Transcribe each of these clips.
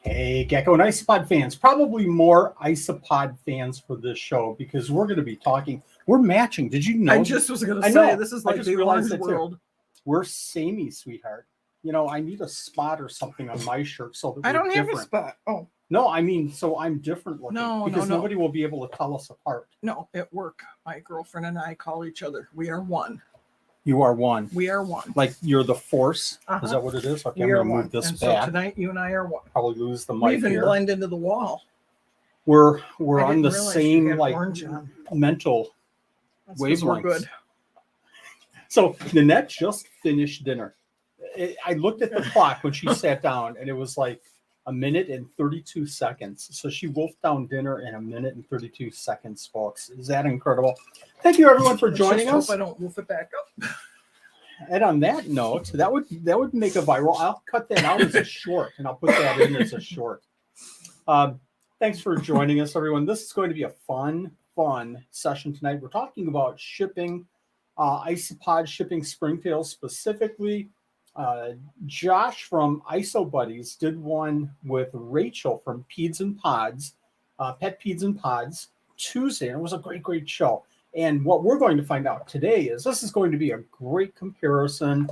Hey, Gecko and Isopod fans, probably more Isopod fans for this show because we're going to be talking. We're matching. Did you know? I just was going to say, this is like the orange world. We're samey, sweetheart. You know, I need a spot or something on my shirt so that I don't different. have a spot. Oh. No, I mean, so I'm different looking. No, because nobody will be able to tell us apart. No, at work, my girlfriend and I call each other. We are one. You are one. We are one. Like you're the force. Is that what it is? Okay, I'm going to move this and back. So tonight, you and I are one. Probably lose the mic We even here. blend into the wall. We're on the same like mental wavelengths. Good. So Nanette just finished dinner. I looked at the clock when she sat down, and it was like a minute and 32 seconds. So she wolfed down dinner in a minute and 32 seconds, folks. Is that incredible? Thank you, everyone, for joining us. Hope I don't wolf it back up. And on that note, that would make a viral. I'll cut that out as a short, and I'll put that in as a short. Thanks for joining us, everyone. This is going to be a fun session tonight. We're talking about shipping, Isopod shipping Springtails specifically. Josh from Isopods did one with Rachel from Peds and Pods, Pet Peds and Pods Tuesday, and it was a great show. And what we're going to find out today is this is going to be a great comparison.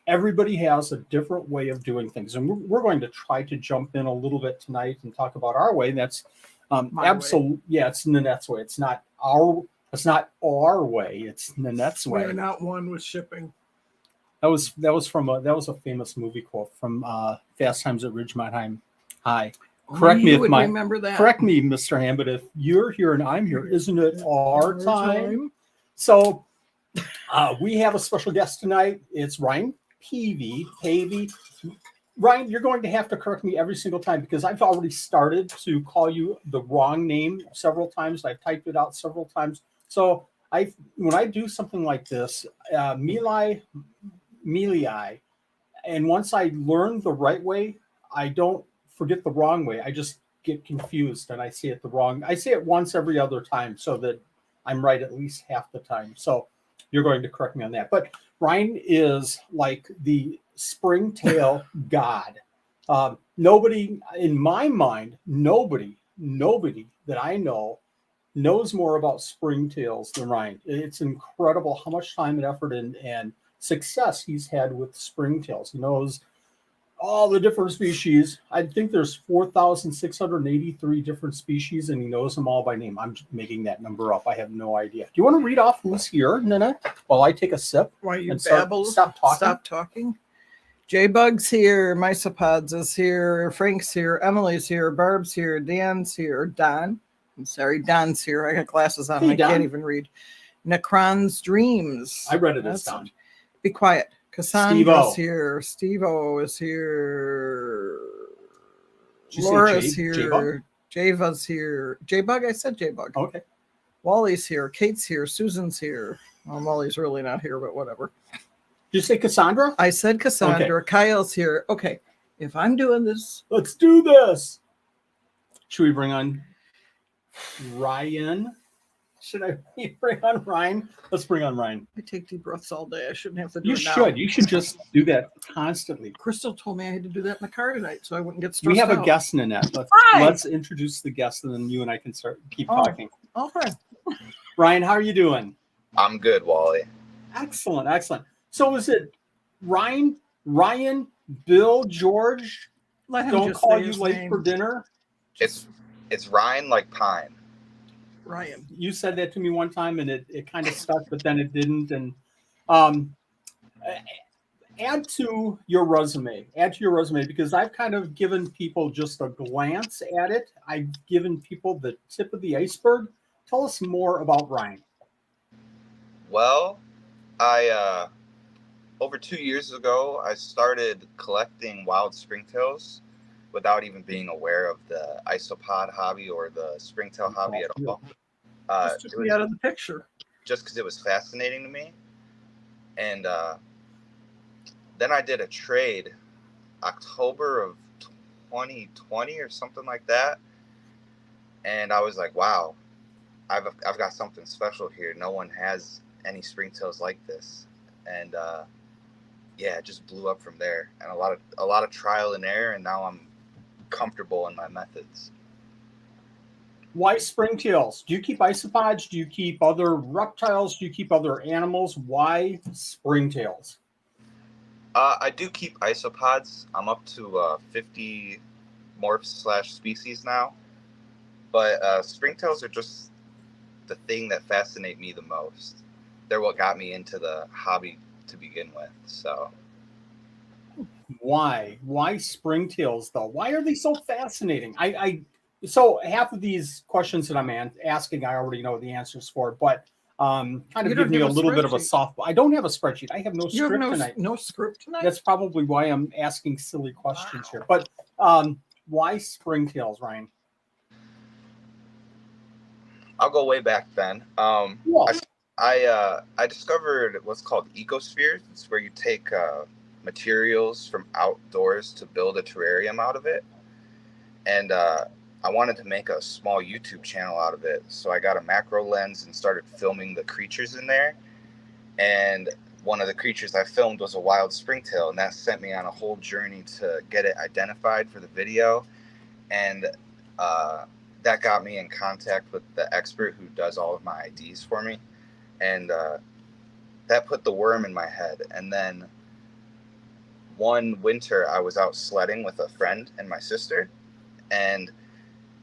Everybody has a different way of doing things, and we're going to try to jump in a little bit tonight and talk about our way. And that's absolutely, yeah, it's Nanette's way. It's not our way. It's Nanette's way. We're not one with shipping. That was a famous movie quote from Fast Times at Ridgemont High. Correct me, Mr. Ham, but if you're here and I'm here, isn't it our time? So we have a special guest tonight. It's Ryne Pavy. Ryne, you're going to have to correct me every single time because I've already started to call you the wrong name several times. I've typed it out several times. So when I do something like this, Milii, and once I learn the right way, I don't forget the wrong way. I just get confused and I say it I say it once every other time so that I'm right at least half the time. So you're going to correct me on that. But Ryne is like the Springtail god. Nobody, in my mind, nobody that I know knows more about Springtails than Ryne. It's incredible how much time and effort and success he's had with Springtails. He knows all the different species. I think there's 4,683 different species, and he knows them all by name. I'm just making that number up. I have no idea. Do you want to read off who's here, Nina, while I take a sip? Why you babble? Stop talking. J-Bug's here. Isopods is here. Frank's here. Emily's here. Barb's here. Dan's here. Don's here. I got glasses on. I can't even read. Necron's Dreams. I read it as down. Be quiet. Cassandra's here. Steve-O is here. Laura's here. Java's here. J-Bug? I said J-Bug. Okay. Wally's here. Kate's here. Susan's here. Well, Wally's really not here, but whatever. Did you say Cassandra? I said Cassandra. Okay. Kyle's here. Okay. If I'm doing this. Let's do this. Should we bring on Ryan? Should I bring on Ryne? Let's bring on Ryne. I take deep breaths all day. I shouldn't have to do it now. You should just do that constantly. Crystal told me I had to do that in the car tonight, so I wouldn't get stressed out. We have a guest, Nanette. Let's introduce the guest, and then you and I can keep talking. Okay. Ryan, how are you doing? I'm good, Wally. Excellent. So is it Ryan, Bill, George? Let him don't call you late for dinner? It's Ryan like pine. Ryan, you said that to me one time and it kind of stuck, but then it didn't. And add to your resume because I've kind of given people just a glance at it. I've given people the tip of the iceberg. Tell us more about Ryan. Well, I over 2 years ago I started collecting wild Springtails without even being aware of the Isopod hobby or the Springtail hobby at all. Just took me out of the picture. Just because it was fascinating to me. And then I did a trade October of 2020 or something like that. And I was like, wow, I've got something special here. No one has any Springtails like this. And yeah, it just blew up from there. And a lot of trial and error. And now I'm comfortable in my methods. Why springtails? Do you keep isopods? Do you keep other reptiles? Do you keep other animals? Why springtails? I do keep isopods. I'm up to 50 morphs / species now. But springtails are just the thing that fascinate me the most. They're what got me into the hobby to begin with. So Why springtails though? Why are they so fascinating? So half of these questions that I'm asking, I already know the answers for, but kind of give me a little bit of a softball. I don't have a spreadsheet. I have no script tonight. No script tonight. That's probably why I'm asking silly questions here. But why springtails, Ryne? I'll go way back then. I discovered what's called ecospheres. It's where you take materials from outdoors to build a terrarium out of it. And I wanted to make a small YouTube channel out of it. So I got a macro lens and started filming the creatures in there. And one of the creatures I filmed was a wild springtail. And that sent me on a whole journey to get it identified for the video. And that got me in contact with the expert who does all of my IDs for me. And that put the worm in my head. And then one winter I was out sledding with a friend and my sister, and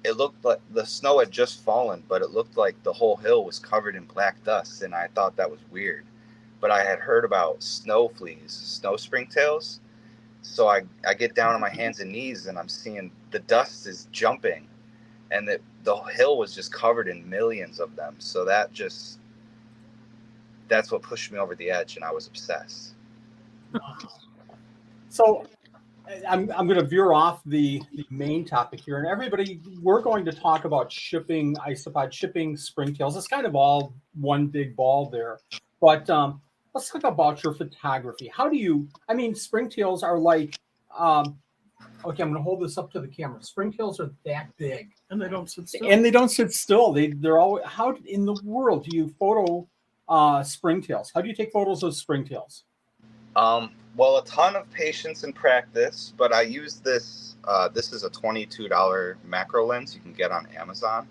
it looked like the snow had just fallen, but it looked like the whole hill was covered in black dust, and I thought that was weird. But I had heard about snow fleas, snow springtails. So I get down on my hands and knees, and I'm seeing the dust is jumping, and the hill was just covered in millions of them. So that's what pushed me over the edge, and I was obsessed. So I'm going to veer off the main topic here, and everybody, we're going to talk about shipping isopods, shipping springtails. It's kind of all one big ball there, but let's talk about your photography. How do you? I mean, springtails are like, okay, I'm going to hold this up to the camera. Springtails are that big, and they don't sit still. They're always. How in the world do you photo springtails? How do you take photos of springtails? Well, a ton of patience and practice, but I use this. This is a $22 macro lens you can get on Amazon.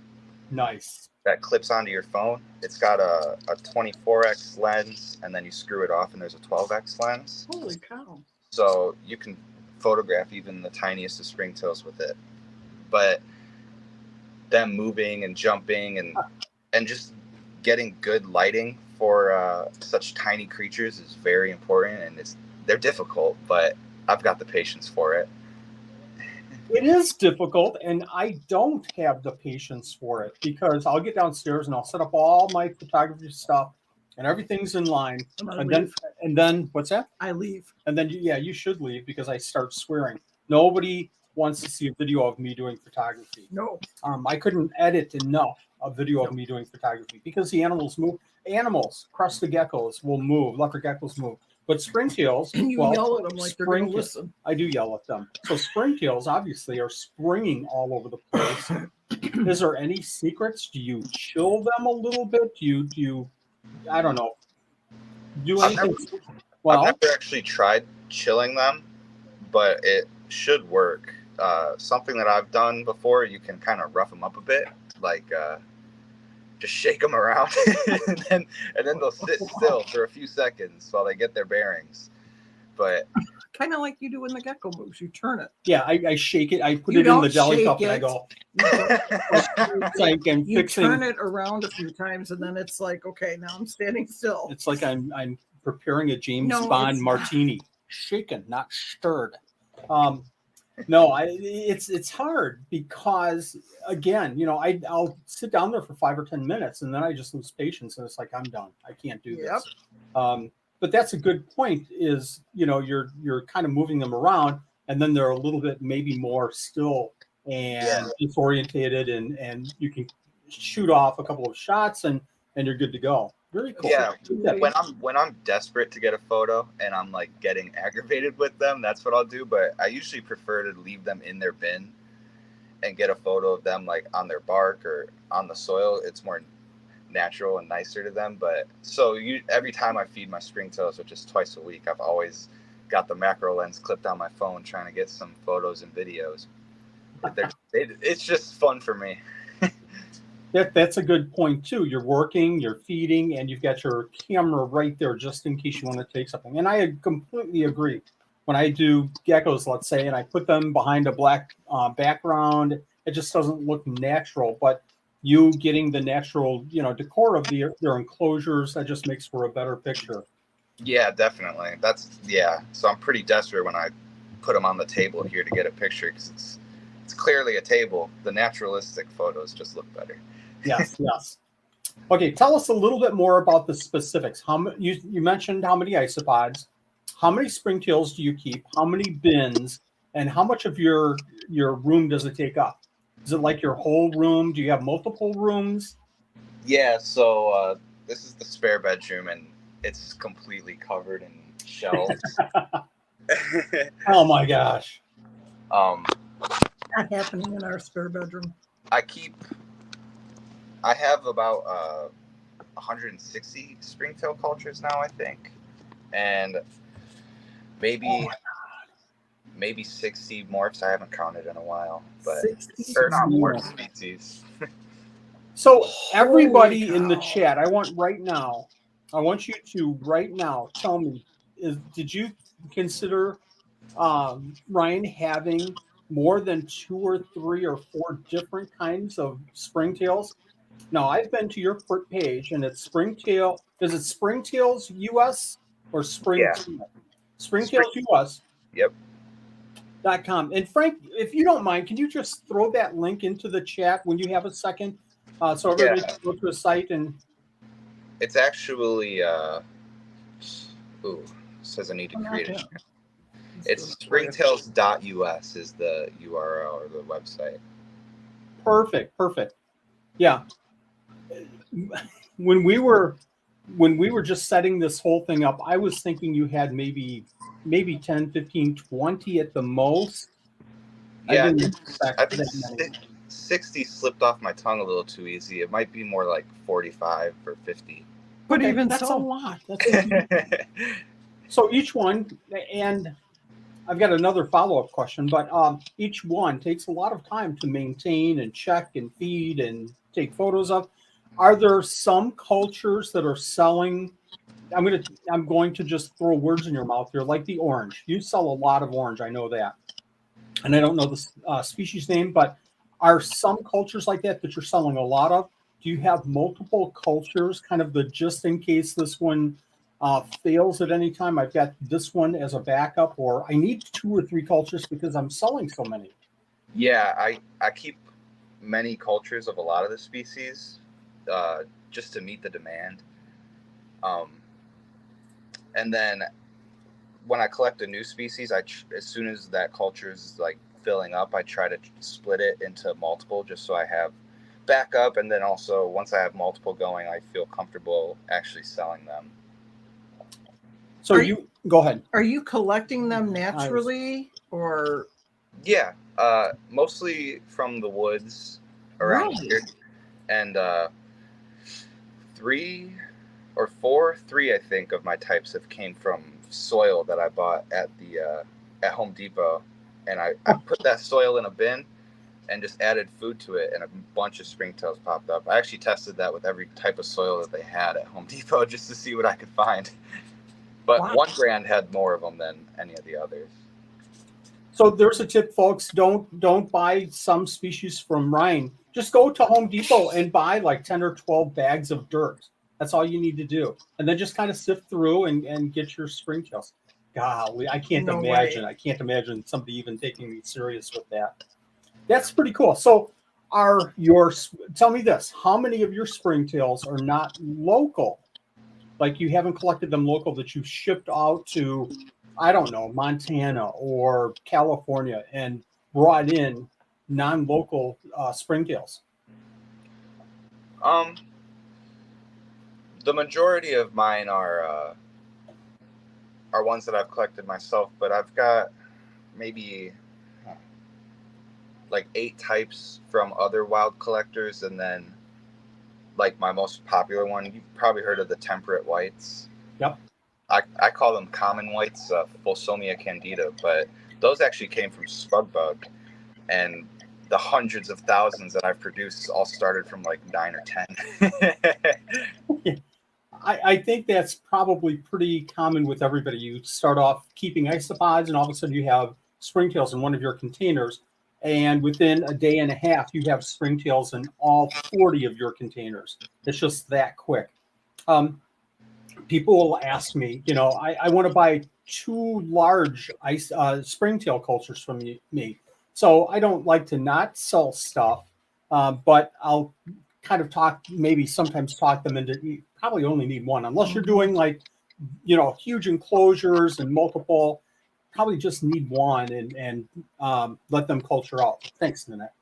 Nice. That clips onto your phone. It's got a 24x lens, and then you screw it off, and there's a 12x lens. Holy cow. So you can photograph even the tiniest of springtails with it. But them moving and jumping and just getting good lighting for such tiny creatures is very important, and they're difficult, but I've got the patience for it. It is difficult, and I don't have the patience for it because I'll get downstairs and I'll set up all my photography stuff, and everything's in line. And then what's that? I leave. And then you should leave because I start swearing. Nobody wants to see a video of me doing photography. No. I couldn't edit enough a video of me doing photography because the animals move. Animals, crested geckos will move, leopard geckos move. But springtails, and you yell at them like they're going to listen. I do yell at them. So springtails obviously are springing all over the place. Is there any secrets? Do you chill them a little bit? Do you I don't know, do anything? I've never actually tried chilling them, but it should work. Something that I've done before, you can kind of rough them up a bit, like just shake them around, and then they'll sit still for a few seconds while they get their bearings. But kind of like you do when the gecko moves, you turn it. Yeah, I shake it. I put it in the deli cup and I go. You turn it around a few times, and then it's like, okay, now I'm standing still. It's like I'm preparing a James Bond martini, shaken, not stirred. No, it's hard because again, I'll sit down there for 5 or 10 minutes and then I just lose patience and it's like I'm done. I can't do this. But that's a good point. Is you're kind of moving them around and then they're a little bit maybe more still and disorientated and you can shoot off a couple of shots and you're good to go. Very cool. Yeah, when I'm desperate to get a photo and I'm like getting aggravated with them, that's what I'll do. But I usually prefer to leave them in their bin and get a photo of them like on their bark or on the soil. It's more natural and nicer to them. But so every time I feed my springtails, which is twice a week, I've always got the macro lens clipped on my phone trying to get some photos and videos. It's just fun for me. That's a good point too. You're working, you're feeding, and you've got your camera right there just in case you want to take something. And I completely agree. When I do geckos, let's say, and I put them behind a black background, it just doesn't look natural. But you getting the natural, decor of their enclosures, that just makes for a better picture. Yeah, definitely. So I'm pretty desperate when I put them on the table here to get a picture because it's clearly a table. The naturalistic photos just look better. Yes, yes. Okay, tell us a little bit more about the specifics. You mentioned how many isopods, how many springtails do you keep, how many bins, and how much of your room does it take up? Is it like your whole room? Do you have multiple rooms? Yeah, so this is the spare bedroom, and it's completely covered in shelves. Oh my gosh. Not happening in our spare bedroom. I have about 160 springtail cultures now, I think, and maybe 60 morphs. I haven't counted in a while, but 60 or not more. morph species. So everybody in the chat, I want you to right now tell me, did you consider Ryne having more than 2 or 3 or 4 different kinds of springtails? Now, I've been to your page, and it's Springtail. Is it Springtails US or Springtail? Yeah. Springtails US. Yep. .com. And Frank, if you don't mind, can you just throw that link into the chat when you have a second, so everybody can go to the site and. It's actually says I need to create it. It's springtails.us is the URL or the website. Perfect. Yeah. When we were just setting this whole thing up, I was thinking you had maybe 10, 15, 20 at the most. Yeah, I didn't expect I think that many. 60 slipped off my tongue a little too easy. It might be more like 45 or 50. But Okay, even that's so, a lot. So each one, and I've got another follow-up question, but each one takes a lot of time to maintain and check and feed and take photos of. Are there some cultures that are selling? I'm going to just throw words in your mouth here, like the orange. You sell a lot of orange, I know that, and I don't know the species name, but are some cultures like that you're selling a lot of? Do you have multiple cultures, kind of the just in case this one fails at any time? I've got this one as a backup, or I need 2 or 3 cultures because I'm selling so many. Yeah, I keep many cultures of a lot of the species just to meet the demand. And then when I collect a new species, as soon as that culture is like filling up, I try to split it into multiple just so I have backup. And then also once I have multiple going, I feel comfortable actually selling them. So go ahead. Are you collecting them naturally or? Yeah, mostly from the woods around here. And 3 or 4, I think, of my types have came from soil that I bought at at Home Depot, and I put that soil in a bin and just added food to it, and a bunch of springtails popped up. I actually tested that with every type of soil that they had at Home Depot just to see what I could find. But one brand had more of them than any of the others. So there's a tip, folks. Don't buy some species from Ryne. Just go to Home Depot and buy like 10 or 12 bags of dirt. That's all you need to do. And then just kind of sift through and get your springtails. Golly, I can't imagine somebody even taking me serious with that. That's pretty cool. So tell me this, how many of your springtails are not local? Like you haven't collected them local, that you shipped out to, I don't know, Montana or California and brought in non-local springtails? The majority of mine are ones that I've collected myself, but I've got maybe like 8 types from other wild collectors, and then like my most popular one, you've probably heard of the temperate whites. Yep. I call them common whites, Fulsomia candida, but those actually came from Spugbug, and the hundreds of thousands that I've produced all started from like 9 or 10. I think that's probably pretty common with everybody. You start off keeping isopods, and all of a sudden you have springtails in one of your containers. And within a day and a half, you have springtails in all 40 of your containers. It's just that quick. People will ask me, I want to buy 2 large springtail cultures from me. So I don't like to not sell stuff, but I'll kind of sometimes talk them into, you probably only need one, unless you're doing like, huge enclosures and multiple, probably just need one and let them culture out. Thanks, Nanette.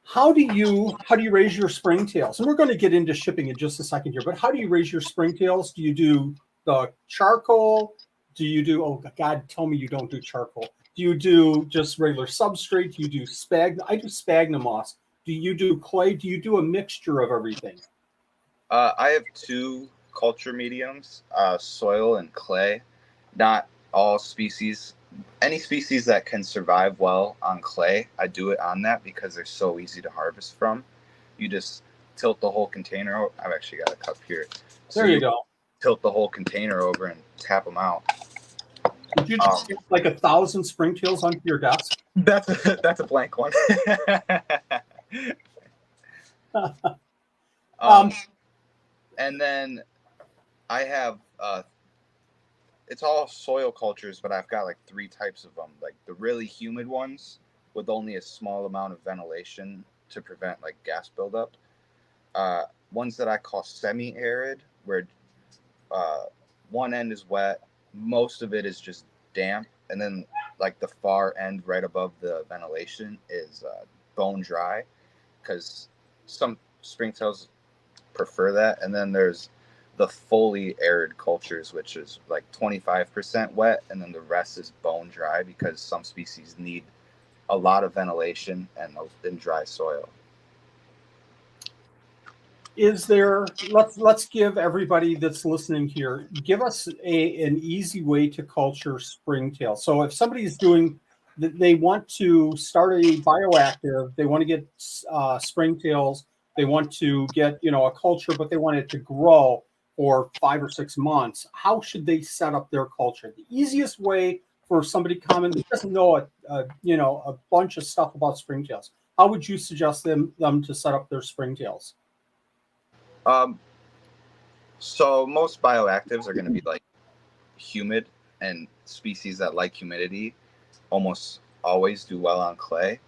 How do you raise your springtails? And we're going to get into shipping in just a second here, but how do you raise your springtails? Do you do the charcoal? Do you do, oh God, tell me you don't do charcoal. Do you do just regular substrate? Do you do I do sphagnum moss. Do you do clay? Do you do a mixture of everything? I have 2 culture mediums, soil and clay. Not all species. Any species that can survive well on clay, I do it on that because they're so easy to harvest from. You just tilt the whole container. I've actually got a cup here. So there you go. Tilt the whole container over and tap them out. Did you just get like 1,000 springtails onto your desk? That's a blank one. And then I have it's all soil cultures, but I've got like 3 types of them. Like the really humid ones with only a small amount of ventilation to prevent like gas buildup. Ones that I call semi-arid, where one end is wet, most of it is just damp, and then like the far end right above the ventilation is bone dry, because some springtails prefer that. And then there's the fully arid cultures, which is like 25% wet, and then the rest is bone dry, because some species need a lot of ventilation and in dry soil. Is there, let's give everybody that's listening here, give us an easy way to culture springtail. So if somebody's they want to start a bioactive, they want to get springtails, they want to get, a culture, but they want it to grow for 5 or 6 months, how should they set up their culture? The easiest way for somebody common that doesn't know a bunch of stuff about springtails, how would you suggest them to set up their springtails? So most bioactives are going to be like humid, and species that like humidity almost always do well on clay.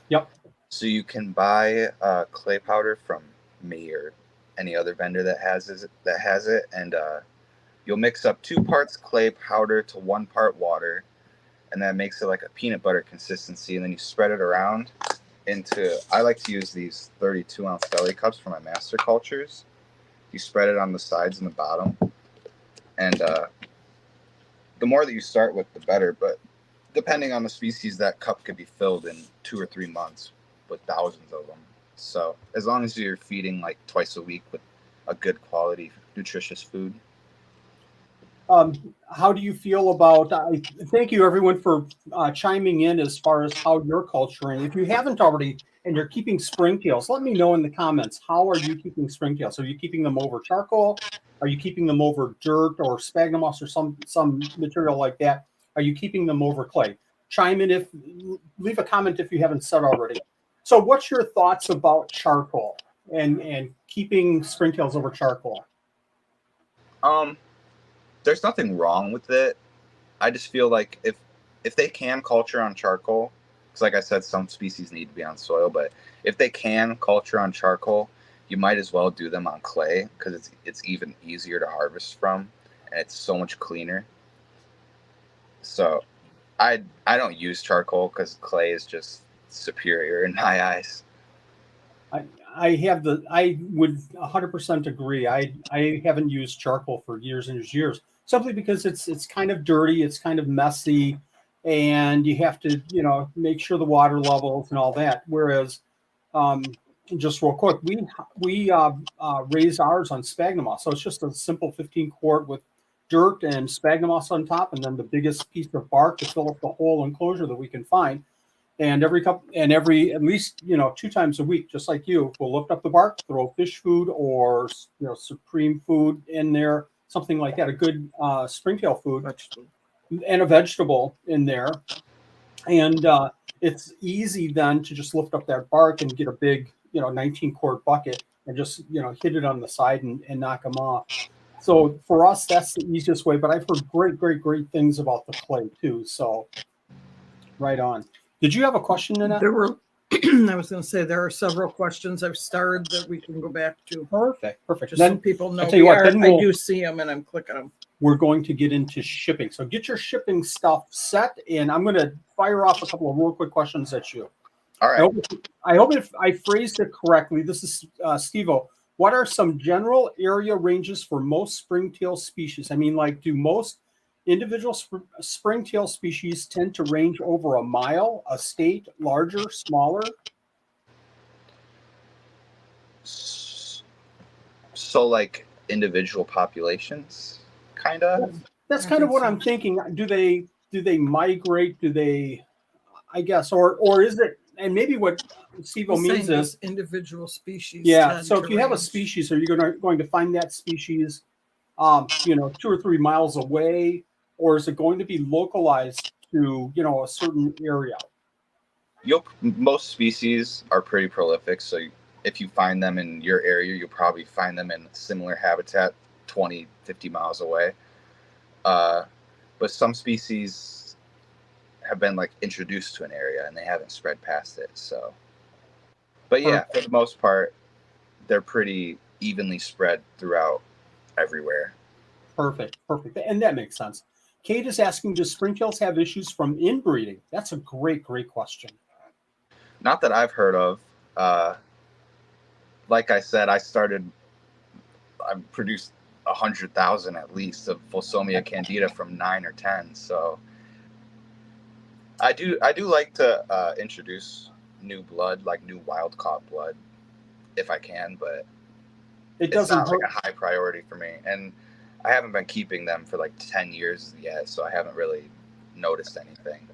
Yep. So you can buy clay powder from me or any other vendor that has it, and you'll mix up 2 parts clay powder to 1 part water, and that makes it like a peanut butter consistency. And then you spread it around into, I like to use these 32-ounce deli cups for my master cultures. You spread it on the sides and the bottom, and the more that you start with, the better. But depending on the species, that cup could be filled in 2 or 3 months with thousands of them. So as long as you're feeding like twice a week with a good quality, nutritious food. How do you feel about, thank you everyone for chiming in as far as how you're culturing. If you haven't already and you're keeping springtails, let me know in the comments, how are you keeping springtails? Are you keeping them over charcoal? Are you keeping them over dirt or sphagnum moss or some material like that? Are you keeping them over clay? Chime in, leave a comment if you haven't said already. So what's your thoughts about charcoal and keeping springtails over charcoal? There's nothing wrong with it. I just feel like if they can culture on charcoal, because like I said, some species need to be on soil, but if they can culture on charcoal, you might as well do them on clay, because it's even easier to harvest from, and it's so much cleaner. So I don't use charcoal because clay is just superior in my eyes. I would 100% agree. I haven't used charcoal for years and years, simply because it's kind of dirty, it's kind of messy, and you have to, make sure the water levels and all that. Whereas, just real quick, we raise ours on sphagnum moss, so it's just a simple 15 quart with dirt and sphagnum moss on top, and then the biggest piece of bark to fill up the whole enclosure that we can find. And at least 2 times a week, just like you, we'll lift up the bark, throw fish food or Supreme food in there, something like that, a good springtail food, and a vegetable in there. And it's easy then to just lift up that bark and get a big 19-quart bucket and just hit it on the side and knock them off. So for us, that's the easiest way. But I've heard great things about the clay too. So right on. Did you have a question, Nanette? There were, I was going to say, there are several questions I've starred that we can go back to. Perfect. Just Then, so people know I tell you what, I do see them and I'm clicking them. We're going to get into shipping. So get your shipping stuff set, and I'm going to fire off a couple of real quick questions at you. All right. I hope if I phrased it correctly. This is Steve-O. What are some general area ranges for most springtail species? I mean, like, do most individual springtail species tend to range over a mile, a state, larger, smaller? So like individual populations, kind of? That's kind of what I'm thinking. Do they migrate? Do they, I guess, or is it, and maybe what Steve-O means is individual species. Yeah. So if you have a species, are you going to find that species 2 or 3 miles away, or is it going to be localized to a certain area? Most species are pretty prolific, so if you find them in your area, you'll probably find them in similar habitat 20, 50 miles away. But some species have been like introduced to an area and they haven't spread past it. So, but yeah, for the most part, they're pretty evenly spread throughout everywhere. Perfect. And that makes sense. Kate is asking, does springtails have issues from inbreeding? That's a great question. Not that I've heard of. Like I said, I produced 100,000 at least of Fulsomia candida from 9 or 10. So I do like to introduce new blood, like new wild caught blood, if I can, but it's not like a high priority for me. And I haven't been keeping them for like 10 years yet, so I haven't really noticed anything.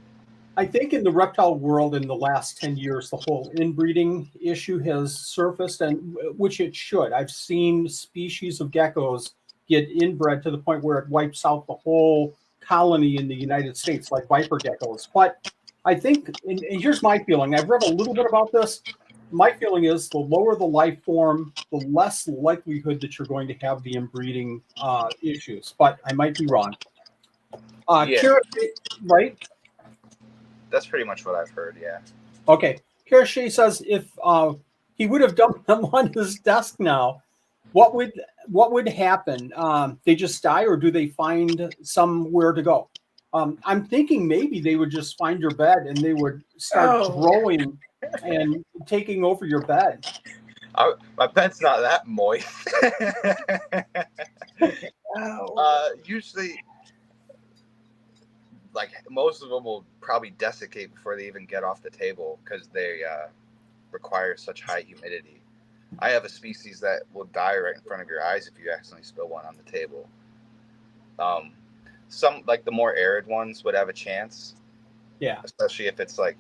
I think in the reptile world in the last 10 years, the whole inbreeding issue has surfaced, and which it should. I've seen species of geckos get inbred to the point where it wipes out the whole colony in the United States, like viper geckos. But I think, and here's my feeling, I've read a little bit about this. My feeling is the lower the life form, the less likelihood that you're going to have the inbreeding issues. But I might be wrong. Yeah. Kira, right? That's pretty much what I've heard, yeah. Okay. Kara Shea says if he would have dumped them on his desk now, what would happen? They just die, or do they find somewhere to go? I'm thinking maybe they would just find your bed and they would start growing and taking over your bed. My bed's not that moist. Usually, like, most of them will probably desiccate before they even get off the table because they require such high humidity. I have a species that will die right in front of your eyes if you accidentally spill one on the table. Some, like the more arid ones, would have a chance. Yeah. Especially if it's like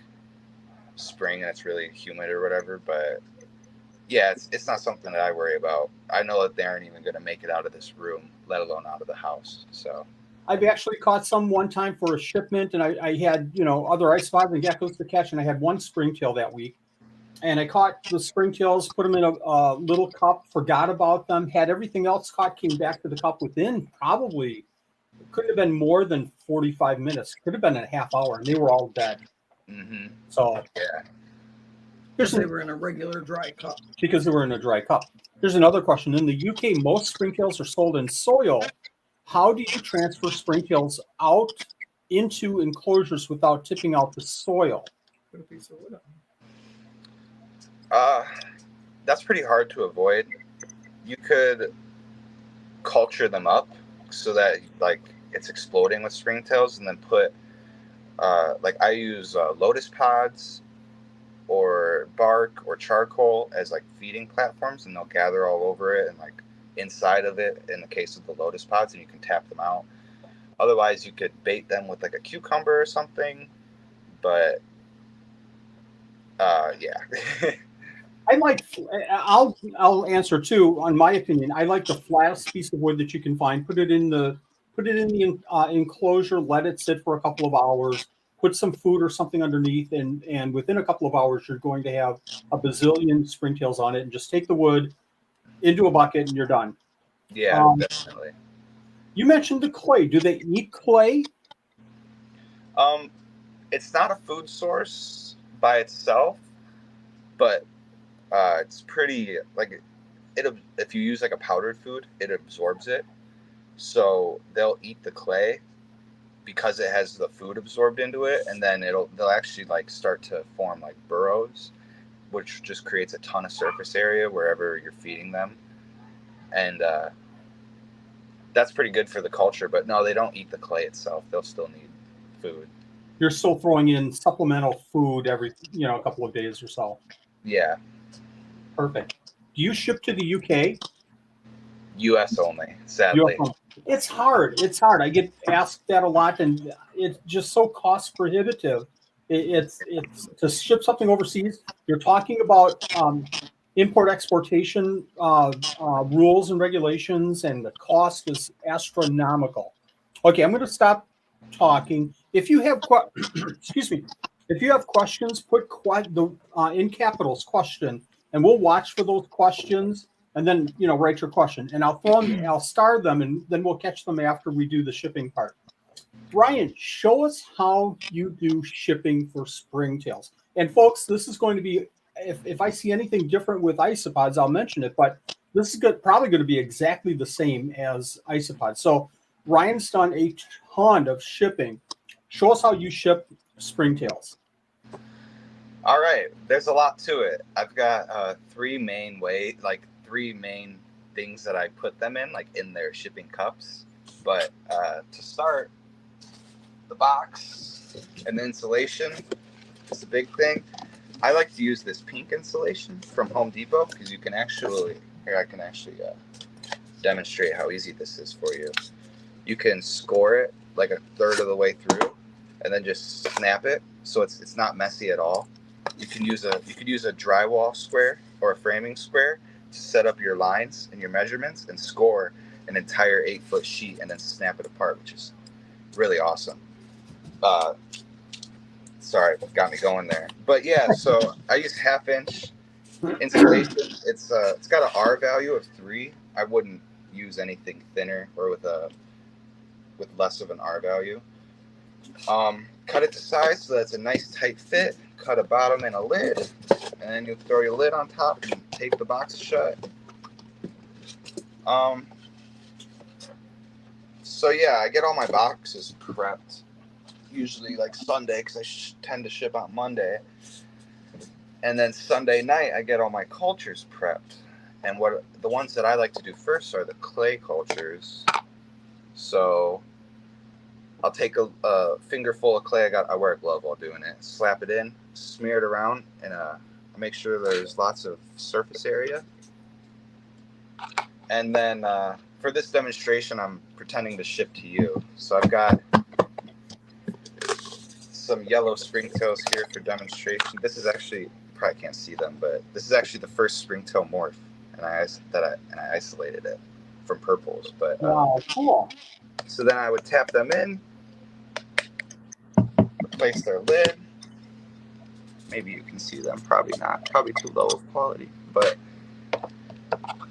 spring and it's really humid or whatever. But yeah, it's not something that I worry about. I know that they aren't even going to make it out of this room, let alone out of the house. So I've actually caught some one time for a shipment, and I had other isopods and geckos to catch, and I had one springtail that week. And I caught the springtails, put them in a little cup, forgot about them, had everything else caught, came back to the cup within probably, couldn't have been more than 45 minutes, could have been a half hour, and they were all dead. Mm-hmm. So yeah, because they were in a regular dry cup. Because they were in a dry cup. Here's another question. In the UK, most springtails are sold in soil. How do you transfer springtails out into enclosures without tipping out the soil? Put a piece of wood on. That's pretty hard to avoid. You could culture them up so that like it's exploding with springtails, and then put like I use lotus pods or bark or charcoal as like feeding platforms, and they'll gather all over it and like inside of it in the case of the lotus pods, and you can tap them out. Otherwise you could bait them with like a cucumber or something, but Yeah. I like. I'll answer too. On my opinion, I like the flattest piece of wood that you can find. Put it in the enclosure. Let it sit for a couple of hours. Put some food or something underneath, and within a couple of hours, you're going to have a bazillion springtails on it. And just take the wood into a bucket, and you're done. Yeah, definitely. You mentioned the clay. Do they eat clay? It's not a food source by itself, but it's pretty like it. If you use like a powdered food, it absorbs it. So they'll eat the clay because it has the food absorbed into it, and then they'll actually like start to form like burrows, which just creates a ton of surface area wherever you're feeding them, and that's pretty good for the culture. But no, they don't eat the clay itself. They'll still need food. You're still throwing in supplemental food every a couple of days or so. Yeah. Perfect. Do you ship to the UK? US only, sadly. It's hard. It's hard. I get asked that a lot, and it's just so cost prohibitive. It's to ship something overseas. You're talking about import exportation rules and regulations, and the cost is astronomical. Okay, I'm going to stop talking. If you have excuse me, if you have questions, put in capitals question, and we'll watch for those questions. And then, write your question, and I'll star them, and then we'll catch them after we do the shipping part. Brian, show us how you do shipping for Springtails. And folks, this is going to be, if I see anything different with Isopods, I'll mention it, but this is probably going to be exactly the same as Isopods. So Ryan's done a ton of shipping. Show us how you ship Springtails. All right, there's a lot to it. I've got three main things that I put them in, like in their shipping cups. But to start, the box and the insulation is a big thing. I like to use this pink insulation from Home Depot because you can actually, I can demonstrate how easy this is for you. You can score it like a third of the way through and then just snap it so it's not messy at all. You could use a drywall square or a framing square to set up your lines and your measurements and score an entire 8-foot sheet and then snap it apart, which is really awesome. Sorry, got me going there. But yeah, so I use 1/2-inch insulation. It's got an R value of 3. I wouldn't use anything thinner or with less of an R value. Cut it to size so that's a nice tight fit. Cut a bottom and a lid, and then you throw your lid on top and tape the box shut. So yeah, I get all my boxes prepped usually like Sunday because I tend to ship on Monday, and then Sunday night I get all my cultures prepped. And the ones that I like to do first are the clay cultures. So I'll take a finger full of clay. I wear a glove while doing it. Slap it in, smear it around, and make sure there's lots of surface area. And then for this demonstration, I'm pretending to ship to you. So I've got some yellow springtails here for demonstration. This is actually, you probably can't see them, but this is actually the first springtail morph, and I isolated it from purples. But wow, cool. So then I would tap them in, replace their lid. Maybe you can see them, probably not, probably too low of quality. But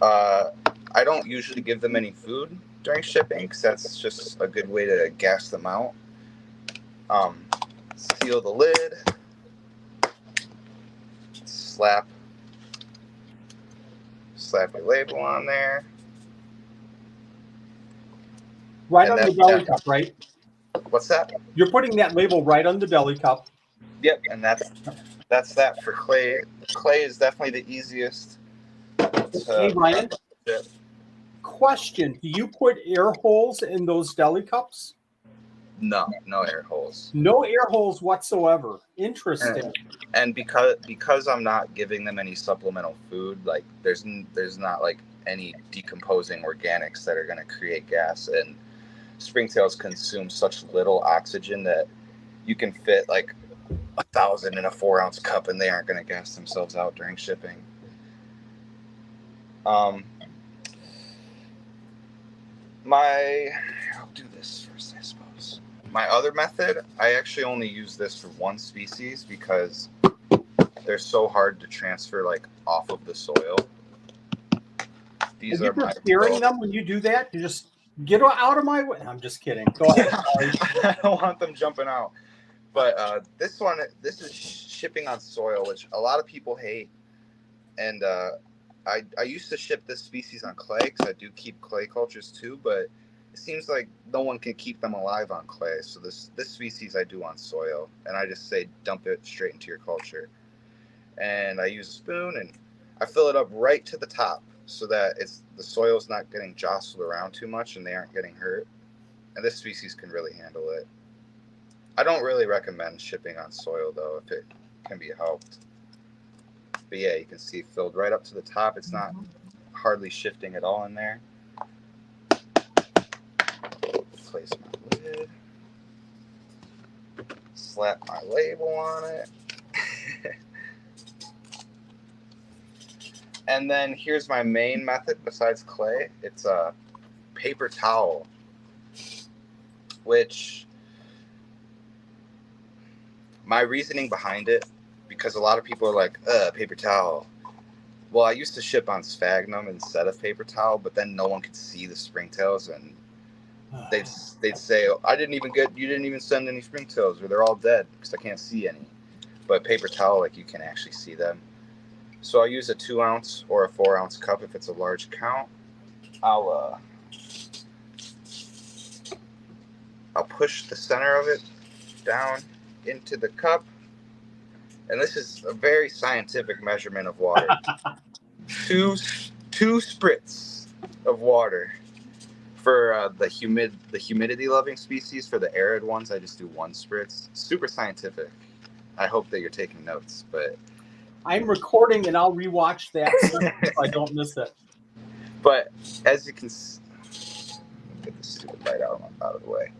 I don't usually give them any food during shipping because that's just a good way to gas them out. Seal the lid, slap your label on there. Right on the deli cup, right? What's that? You're putting that label right on the deli cup. Yep, and that's that for clay. Clay is definitely the easiest. Hey, Ryan. Question: do you put air holes in those deli cups? No air holes. No air holes whatsoever. Interesting. And because I'm not giving them any supplemental food, like there's not like any decomposing organics that are going to create gas, and springtails consume such little oxygen that you can fit like 1,000 in a 4-ounce cup, and they aren't going to gas themselves out during shipping. I'll do this first, I suppose. My other method, I actually only use this for one species because they're so hard to transfer like off of the soil. These are my scaring them when you do that. You just get out of my way. I'm just kidding. Go ahead. I don't want them jumping out. But this is shipping on soil, which a lot of people hate. And I used to ship this species on clay because I do keep clay cultures too, but it seems like no one can keep them alive on clay. So this species I do on soil, and I just say dump it straight into your culture. And I use a spoon and I fill it up right to the top so that the soil's not getting jostled around too much and they aren't getting hurt. And this species can really handle it. I don't really recommend shipping on soil though if it can be helped. But yeah, you can see filled right up to the top. It's not hardly shifting at all in there. Place my lid. Slap my label on it. And then here's my main method besides clay. It's a paper towel, which my reasoning behind it, because a lot of people are like, paper towel. Well, I used to ship on sphagnum instead of paper towel, but then no one could see the springtails, and they'd say, you didn't even send any springtails, or they're all dead because I can't see any. But paper towel, like, you can actually see them. So I use a 2-ounce or a 4-ounce cup if it's a large count. I'll push the center of it down into the cup. And this is a very scientific measurement of water. two spritz of water. For the humidity loving species, for the arid ones, I just do 1 spritz. Super scientific. I hope that you're taking notes, but I'm recording and I'll rewatch that so I don't miss it. But as you can get this stupid light out of the way.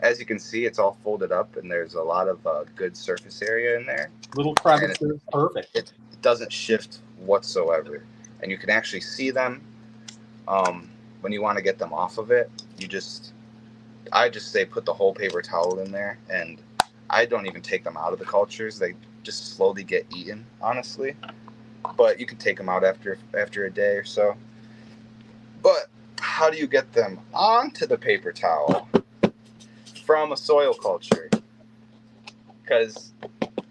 As you can see, it's all folded up, and there's a lot of good surface area in there. Little crevices, perfect. It doesn't shift whatsoever, and you can actually see them. When you want to get them off of it, I just say put the whole paper towel in there, and I don't even take them out of the cultures. They just slowly get eaten, honestly. But you can take them out after a day or so. But how do you get them onto the paper towel from a soil culture? Because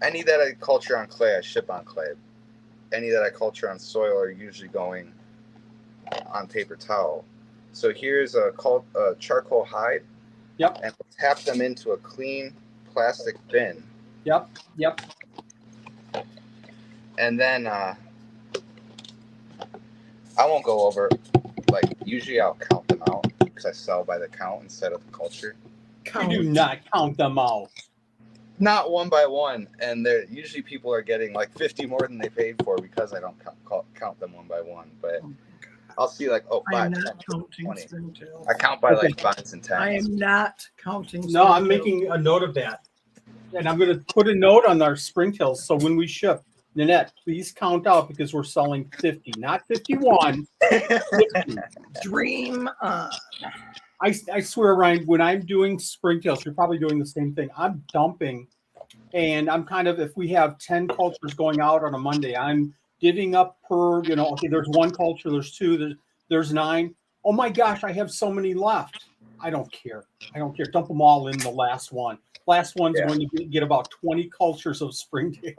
any that I culture on clay, I ship on clay. Any that I culture on soil are usually going on paper towel. So here's a charcoal hide. Yep. And we'll tap them into a clean plastic bin. Yep. And then I won't go over, like, usually I'll count them out because I sell by the count instead of the culture. You do not count them out. Not one by one. And usually people are getting like 50 more than they paid for because I don't count them one by one. But I'll see like, 5, I'm 10, not counting 20. springtails. I count by like 5s and 10s. I am not counting. No, I'm making a note of that. And I'm going to put a note on our springtails. So when we ship, Nanette, please count out because we're selling 50, not 51. 50. Dream on. I swear, Ryan, when I'm doing springtails, you're probably doing the same thing. I'm dumping, and I'm kind of, if we have 10 cultures going out on a Monday, I'm divvying up per, okay, there's 1 culture, there's 2, there's 9. Oh my gosh, I have so many left. I don't care. Dump them all in the last one. Last one's going to get about 20 cultures of springtails.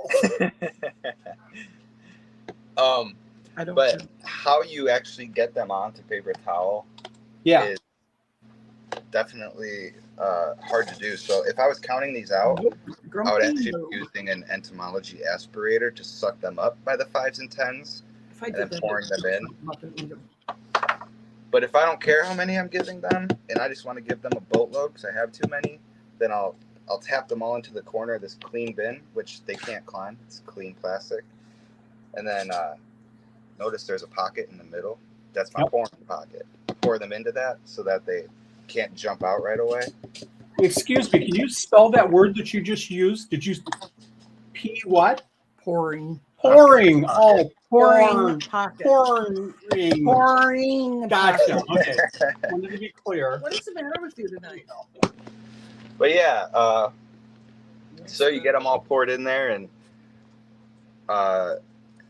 But how you actually get them onto paper towel is definitely hard to do. So if I was counting these out, I would actually be using an entomology aspirator to suck them up by the 5s and 10s and then pouring them in. But if I don't care how many I'm giving them and I just want to give them a boatload because I have too many, then I'll tap them all into the corner of this clean bin, which they can't climb. It's clean plastic. And then notice there's a pocket in the middle. That's my pouring pocket. Pour them into that so that they can't jump out right away. Excuse me, can you spell that word that you just used? P what? Pouring. Pouring. Oh, Pouring pocket. pouring. Pouring. Gotcha. pocket. Okay. Wanted to be clear. What is the matter with you tonight? But yeah, so you get them all poured in there, and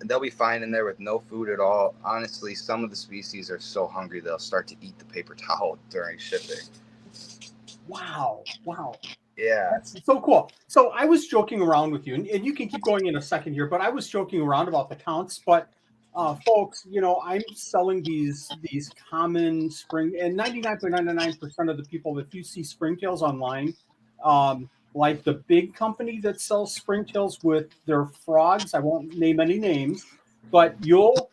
they'll be fine in there with no food at all. Honestly, some of the species are so hungry they'll start to eat the paper towel during shipping. Wow. Yeah. That's so cool. So I was joking around with you, and you can keep going in a second here, but I was joking around about the counts. But folks, I'm selling these common spring, and 99.99% of the people, if you see Springtails online, like the big company that sells Springtails with their frogs, I won't name any names, but you'll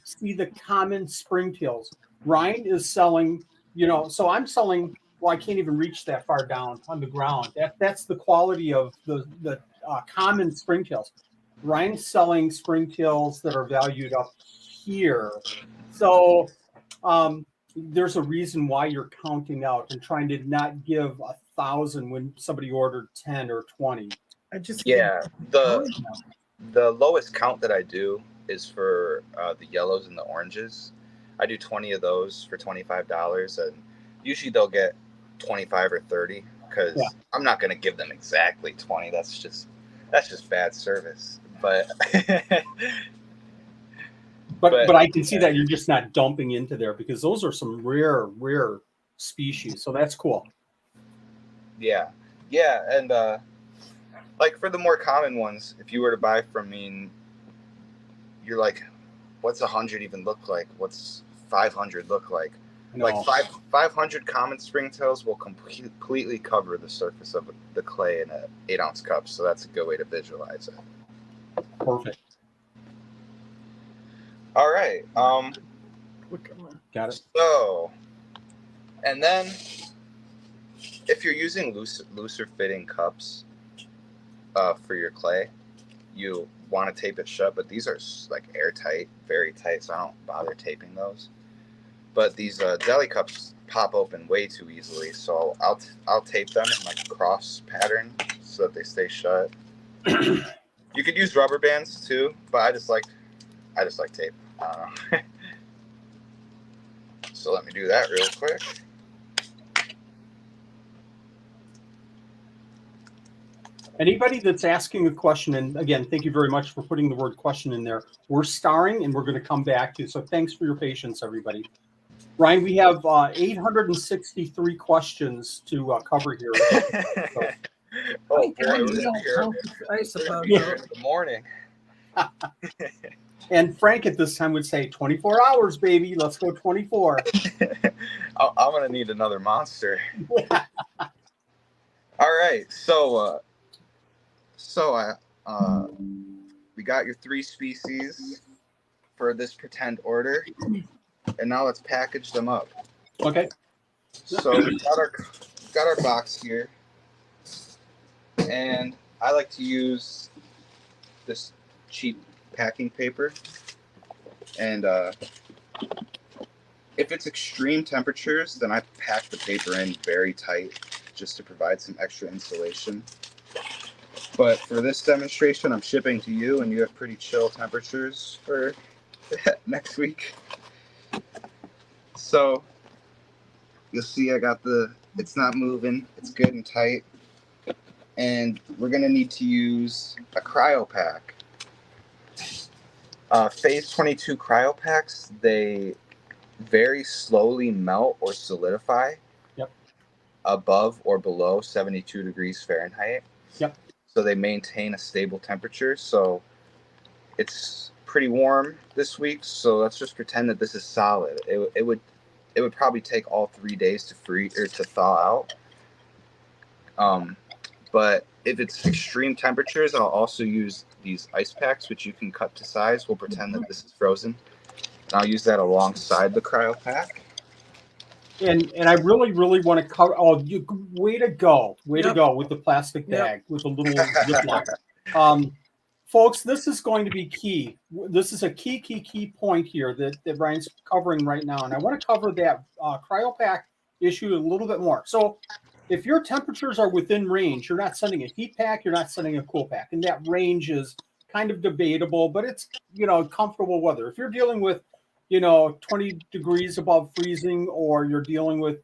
see the common Springtails. Ryne is selling, so I'm selling. Well, I can't even reach that far down on the ground. That's the quality of the common springtails. Ryne's selling springtails that are valued up here. So there's a reason why you're counting out and trying to not give 1,000 when somebody ordered 10 or 20. The lowest count that I do is for the yellows and the oranges. I do 20 of those for $25, and usually they'll get 25 or 30 because I'm not going to give them exactly 20. That's just bad service. But but I can see that you're just not dumping into there because those are some rare species. So that's cool. Yeah, and like for the more common ones, if you were to buy from me, you're like, what's 100 even look like? What's 500 look like? Like 500 common springtails will completely cover the surface of the clay in an 8-ounce cup. So that's a good way to visualize it. Perfect. All right. Got it. So, and then if you're using looser fitting cups for your clay, you want to tape it shut. But these are like airtight, very tight. So I don't bother taping those. But these deli cups pop open way too easily, so I'll tape them in like a cross pattern so that they stay shut. You could use rubber bands too, but I just like tape. I don't know. So let me do that real quick. Anybody that's asking a question, and again, thank you very much for putting the word question in there. We're starring, and we're going to come back to. So thanks for your patience, everybody. Ryne, we have 863 questions to cover here. So. Oh, boy, I suppose. Good morning. And Frank at this time would say 24 hours, baby. Let's go 24. I'm going to need another monster. All right. So we got your 3 species for this pretend order. And now let's package them up. Okay. So we got our box here, and I like to use this cheap packing paper. And if it's extreme temperatures, then I pack the paper in very tight just to provide some extra insulation. But for this demonstration, I'm shipping to you, and you have pretty chill temperatures for next week. So you'll see I got it's not moving. It's good and tight. And we're going to need to use a cryo pack. Phase 22 cryo packs, they very slowly melt or solidify above or below 72 degrees Fahrenheit. Yep. So they maintain a stable temperature. So it's pretty warm this week. So let's just pretend that this is solid. It would probably take all 3 days to freeze or to thaw out. But if it's extreme temperatures, I'll also use these ice packs, which you can cut to size. We'll pretend that this is frozen. And I'll use that alongside the cryo pack. And I really want to cover. Oh, way to go with the plastic bag with the little Ziploc. Folks, this is going to be key. This is a key point here that Ryne's covering right now, and I want to cover that cryo pack issue a little bit more. So if your temperatures are within range, you're not sending a heat pack, you're not sending a cool pack. And that range is kind of debatable, but it's, comfortable weather. If you're dealing with, 20 degrees above freezing, or you're dealing with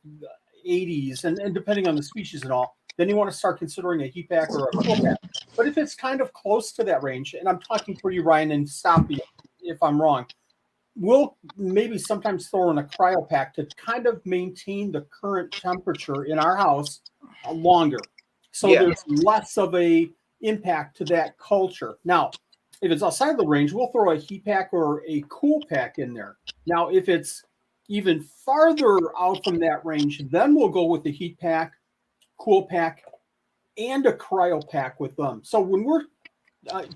80s, and depending on the species and all, then you want to start considering a heat pack or a cool pack. But if it's kind of close to that range, and I'm talking for you, Ryan, and stop me if I'm wrong, we'll maybe sometimes throw in a cryo pack to kind of maintain the current temperature in our house longer. So there's less of a impact to that culture. Now, if it's outside the range, we'll throw a heat pack or a cool pack in there. Now, if it's even farther out from that range, then we'll go with the heat pack, cool pack, and a cryo pack with them. So when we're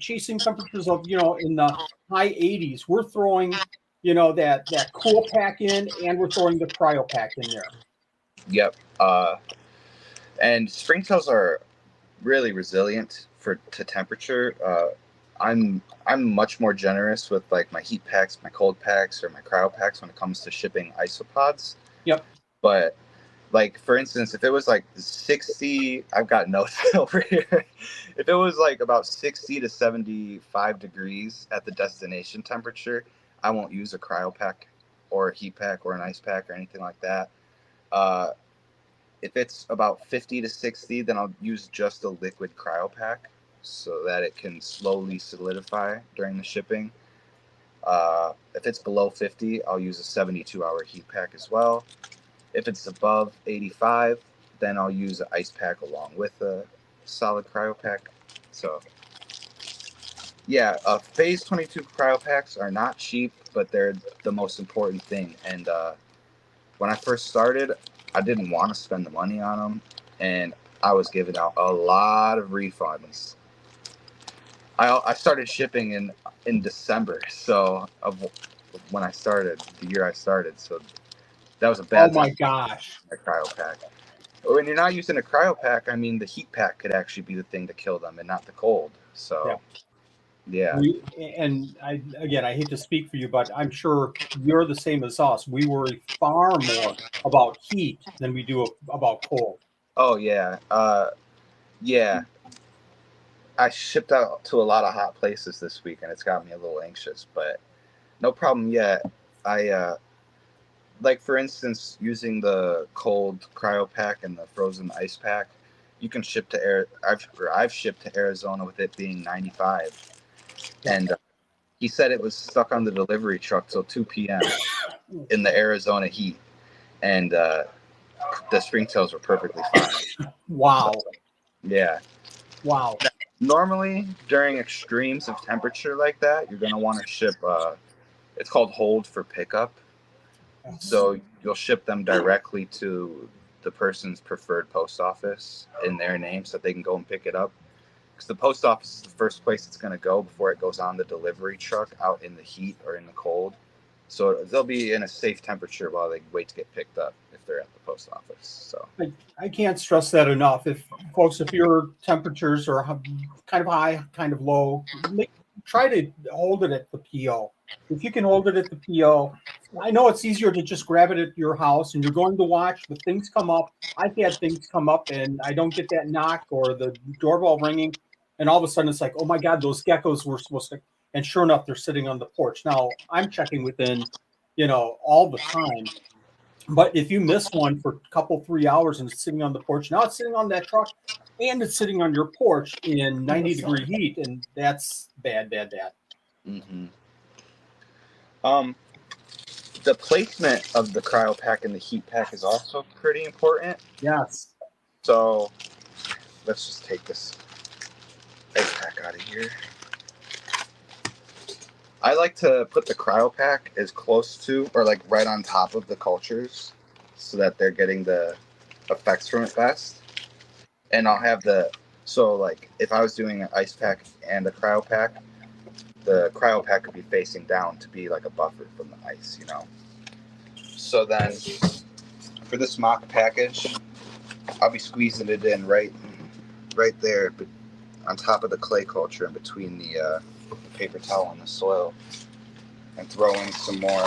chasing temperatures of, in the high 80s, we're throwing, that cool pack in, and we're throwing the cryo pack in there. Yep. And springtails are really resilient to temperature. I'm much more generous with like my heat packs, my cold packs, or my cryo packs when it comes to shipping isopods. Yep. But like, for instance, if it was like 60, I've got notes over here. If it was like about 60 to 75 degrees at the destination temperature, I won't use a cryo pack or a heat pack or an ice pack or anything like that. If it's about 50 to 60, then I'll use just a liquid cryo pack so that it can slowly solidify during the shipping. If it's below 50, I'll use a 72-hour heat pack as well. If it's above 85, then I'll use an ice pack along with a solid cryo pack. So, yeah, Phase 22 cryo packs are not cheap, but they're the most important thing. And when I first started, I didn't want to spend the money on them, and I was giving out a lot of refunds. I started shipping in December, so of when I started, the year I started, so that was a bad. Oh my gosh! A cryo pack. When you're not using a cryo pack, I mean, the heat pack could actually be the thing to kill them, and not the cold. So, yeah. I hate to speak for you, but I'm sure you're the same as us. We worry far more about heat than we do about cold. Oh yeah, yeah. I shipped out to a lot of hot places this week, and it's got me a little anxious, but no problem yet. Like, for instance, using the cold cryo pack and the frozen ice pack, you can ship to I've shipped to Arizona with it being 95, and he said it was stuck on the delivery truck till 2 p.m. in the Arizona heat, and the springtails were perfectly fine. Wow. So, yeah. Wow. Normally, during extremes of temperature like that, you're going to want to ship, it's called hold for pickup. So you'll ship them directly to the person's preferred post office in their name so that they can go and pick it up. Because the post office is the first place it's going to go before it goes on the delivery truck out in the heat or in the cold. So they'll be in a safe temperature while they wait to get picked up if they're at the post office. So I can't stress that enough. If your temperatures are kind of high, kind of low, try to hold it at the PO. If you can hold it at the PO, I know it's easier to just grab it at your house and you're going to watch, but things come up. I've had things come up and I don't get that knock or the doorbell ringing. And all of a sudden it's like, oh my God, those geckos were supposed to, and sure enough, they're sitting on the porch. Now I'm checking within, all the time. But if you miss one for a couple, 3 hours and it's sitting on the porch, now it's sitting on that truck and it's sitting on your porch in 90-degree heat. And that's bad, bad, bad. Mm-hmm. The placement of the cryo pack and the heat pack is also pretty important. Yes. So let's just take this ice pack out of here. I like to put the cryo pack as close to or like right on top of the cultures so that they're getting the effects from it best. And I'll have so like if I was doing an ice pack and a cryo pack, the cryo pack could be facing down to be like a buffer from the ice, So then for this mock package, I'll be squeezing it in right there, but on top of the clay culture in between the paper towel and the soil, and throw in some more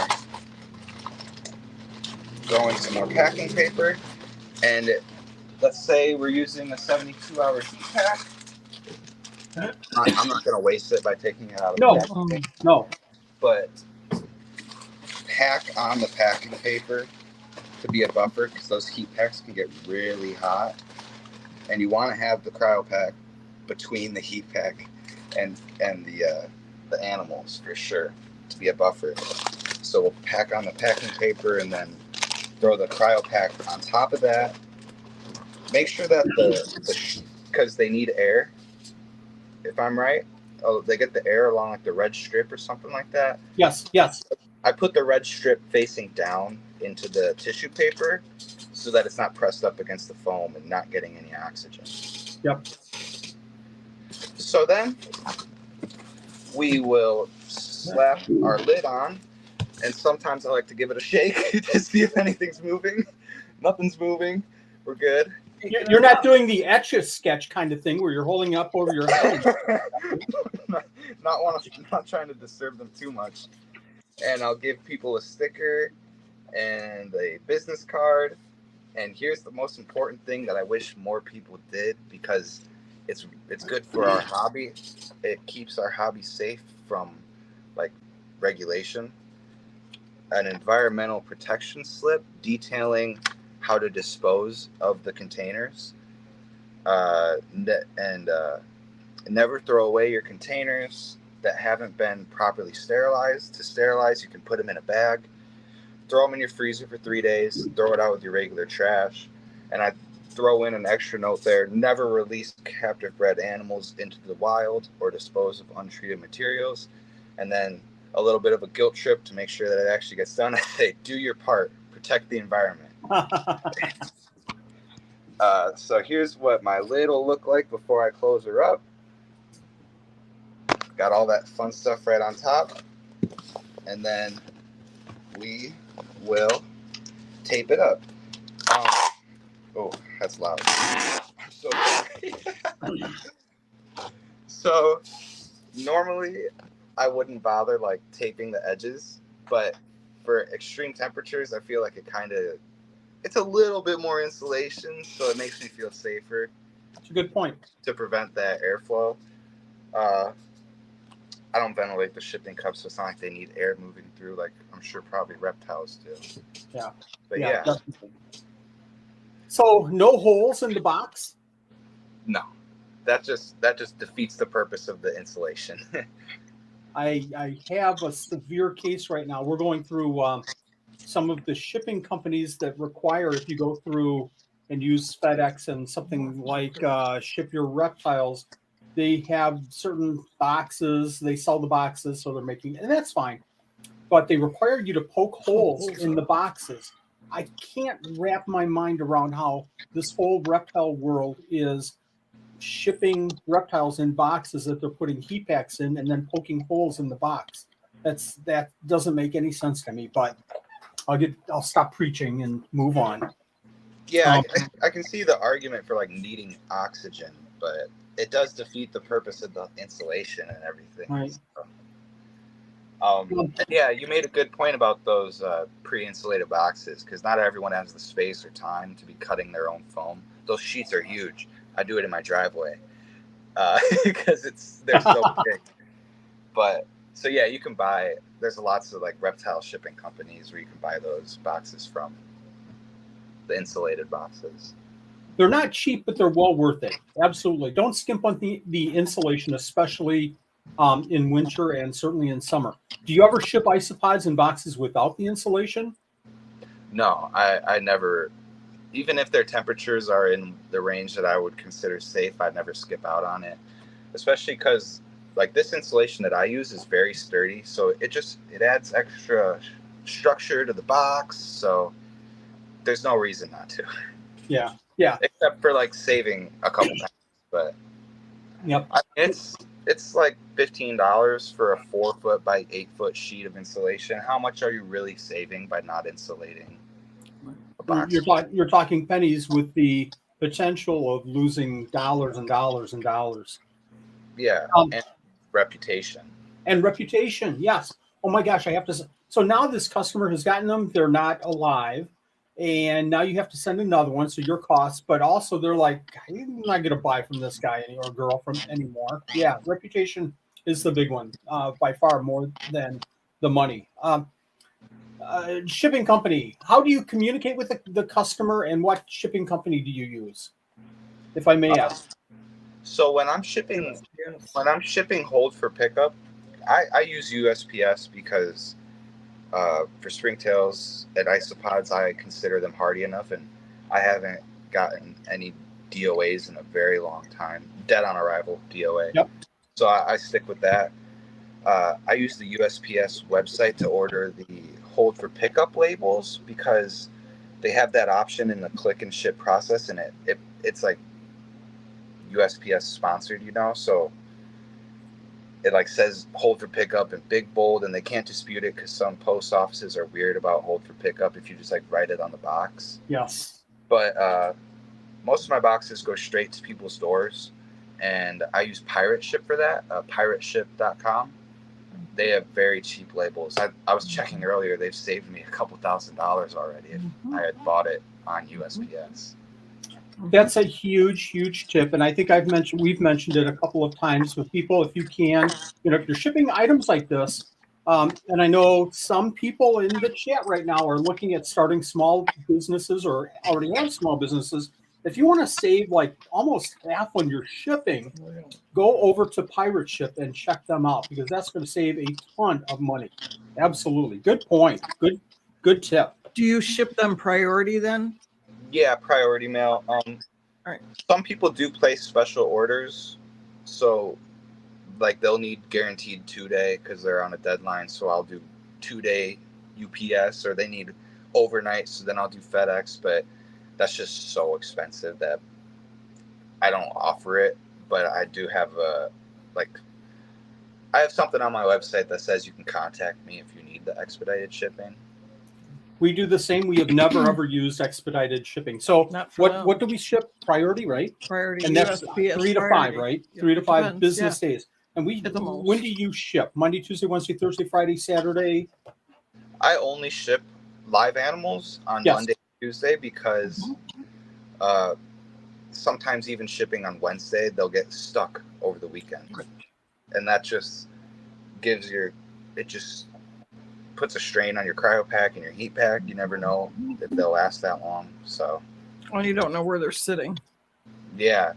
packing paper. And let's say we're using a 72-hour heat pack. I'm not going to waste it by taking it out of the packaging. No. But pack on the packing paper to be a buffer, because those heat packs can get really hot. And you want to have the cryo pack between the heat pack and the animals for sure, to be a buffer. So we'll pack on the packing paper and then throw the cryo pack on top of that. Make sure that because they need air, if I'm right. Oh, they get the air along like the red strip or something like that. Yes. I put the red strip facing down into the tissue paper so that it's not pressed up against the foam and not getting any oxygen. Yep. So then we will slap our lid on, and sometimes I like to give it a shake to see if anything's moving. Nothing's moving. We're good. You're not doing the Etch-a-Sketch kind of thing where you're holding up over your head. not trying to disturb them too much. And I'll give people a sticker and a business card. And here's the most important thing that I wish more people did, because it's good for our hobby. It keeps our hobby safe from like regulation. An environmental protection slip detailing how to dispose of the containers, and never throw away your containers that haven't been properly sterilized. To sterilize, you can put them in a bag, throw them in your freezer for 3 days, throw it out with your regular trash. And I throw in an extra note there: never release captive bred animals into the wild or dispose of untreated materials. And then a little bit of a guilt trip to make sure that it actually gets done. I say, do your part, protect the environment. So here's what my lid will look like before I close her up. Got all that fun stuff right on top. And then we will tape it up. Oh, that's loud. I'm so sorry. So normally I wouldn't bother like taping the edges, but for extreme temperatures, I feel like it's a little bit more insulation, so it makes me feel safer. That's a good point. To prevent that airflow. I don't ventilate the shipping cups, so it's not like they need air moving through, like I'm sure probably reptiles do. Yeah. But yeah. Definitely. So no holes in the box? No. That just defeats the purpose of the insulation. I have a severe case right now. We're going through some of the shipping companies that require, if you go through and use FedEx and something like Ship Your Reptiles, they have certain boxes. They sell the boxes, so they're making, and that's fine. But they require you to poke holes in the boxes. I can't wrap my mind around how this whole reptile world is shipping reptiles in boxes that they're putting heat packs in and then poking holes in the box. That doesn't make any sense to me, but I'll stop preaching and move on. Yeah, I can see the argument for like needing oxygen, but it does defeat the purpose of the insulation and everything. Right. So, yeah, you made a good point about those pre-insulated boxes, because not everyone has the space or time to be cutting their own foam. Those sheets are huge. I do it in my driveway because they're so big. But so yeah, you can buy. There's lots of like reptile shipping companies where you can buy those boxes from. The insulated boxes. They're not cheap, but they're well worth it. Absolutely. Don't skimp on the insulation, especially in winter and certainly in summer. Do you ever ship isopods in boxes without the insulation? No, I never. Even if their temperatures are in the range that I would consider safe, I'd never skip out on it. Especially because like this insulation that I use is very sturdy, so it adds extra structure to the box. So there's no reason not to. Yeah. Except for like saving a couple times, but yep. It's like $15 for a 4-foot by 8-foot sheet of insulation. How much are you really saving by not insulating a box? You're talking pennies with the potential of losing dollars and dollars and dollars. Yeah, and reputation. And reputation, yes. Oh my gosh, I have to. So now this customer has gotten them. They're not alive. and now you have to send another one, so your costs. But also, they're like, I'm not going to buy from this guy or girl from anymore. Yeah, reputation is the big one, by far more than the money. Shipping company. How do you communicate with the customer, and what shipping company do you use, if I may ask? So when I'm shipping hold for pickup, I use USPS because for Springtails and Isopods, I consider them hardy enough, and I haven't gotten any DOAs in a very long time. Dead on arrival DOA. Yep. So I stick with that. I use the USPS website to order the hold for pickup labels because they have that option in the click and ship process, and it's like USPS sponsored, so it like says hold for pickup in big bold, and they can't dispute it because some post offices are weird about hold for pickup if you just like write it on the box. Yes. But most of my boxes go straight to people's doors, and I use Pirate Ship for that. Pirateship.com. They have very cheap labels. I was checking earlier; they've saved me a couple $1,000s already if I had bought it on USPS. That's a huge tip, and I think we've mentioned it a couple of times with people. If you can, if you're shipping items like this, and I know some people in the chat right now are looking at starting small businesses or already have small businesses. If you want to save like almost half when you're shipping, go over to Pirate Ship and check them out, because that's going to save a ton of money. Absolutely, good point. Good tip. Do you ship them priority then? Yeah, priority mail. Right. Some people do place special orders, so like they'll need guaranteed 2-day because they're on a deadline. So I'll do 2-day UPS, or they need overnight, so then I'll do FedEx. But that's just so expensive that I don't offer it. But I do have I have something on my website that says you can contact me if you need the expedited shipping. We do the same. We have never ever used expedited shipping. So what do we ship? Priority, right? Priority. And that's USPS 3 to 5, right? Yeah, 3 to 5 depends, business days. And when do you ship? Monday, Tuesday, Wednesday, Thursday, Friday, Saturday? I only ship live animals on Monday, Tuesday, because sometimes even shipping on Wednesday, they'll get stuck over the weekend. And that just puts a strain on your cryo pack and your heat pack. You never know if they'll last that long. So, well, you don't know where they're sitting. Yeah.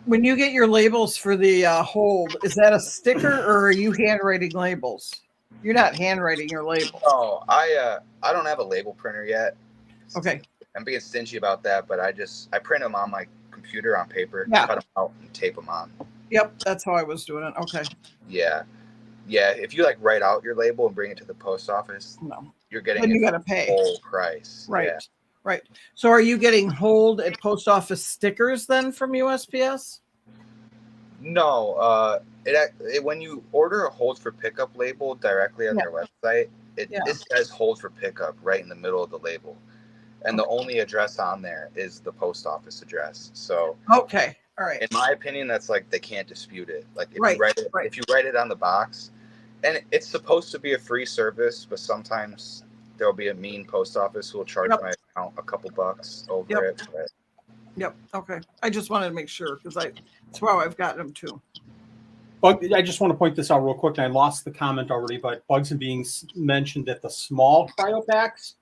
When you get your labels for the hold, is that a sticker or are you handwriting labels? You're not handwriting your label. No, I don't have a label printer yet. Okay. I'm being stingy about that, but I print them on my computer on paper, Yeah. cut them out, and tape them on. Yep, that's how I was doing it. Okay. Yeah. If you like write out your label and bring it to the post office, you're getting then you got to pay full price. Right. Yeah. Right. So are you getting hold at post office stickers then from USPS? No. When you order a hold for pickup label directly on their website, it says hold for pickup right in the middle of the label. And the only address on there is the post office address. So okay. All right. In my opinion, that's like they can't dispute it. Like if you write it on the box, and it's supposed to be a free service, but sometimes there'll be a mean post office who will charge my account a couple bucks over it. But... Yep. Okay. I just wanted to make sure because that's how I've gotten them too. But I just want to point this out real quick, and I lost the comment already, but Bugs and Beings mentioned that the small cryo packs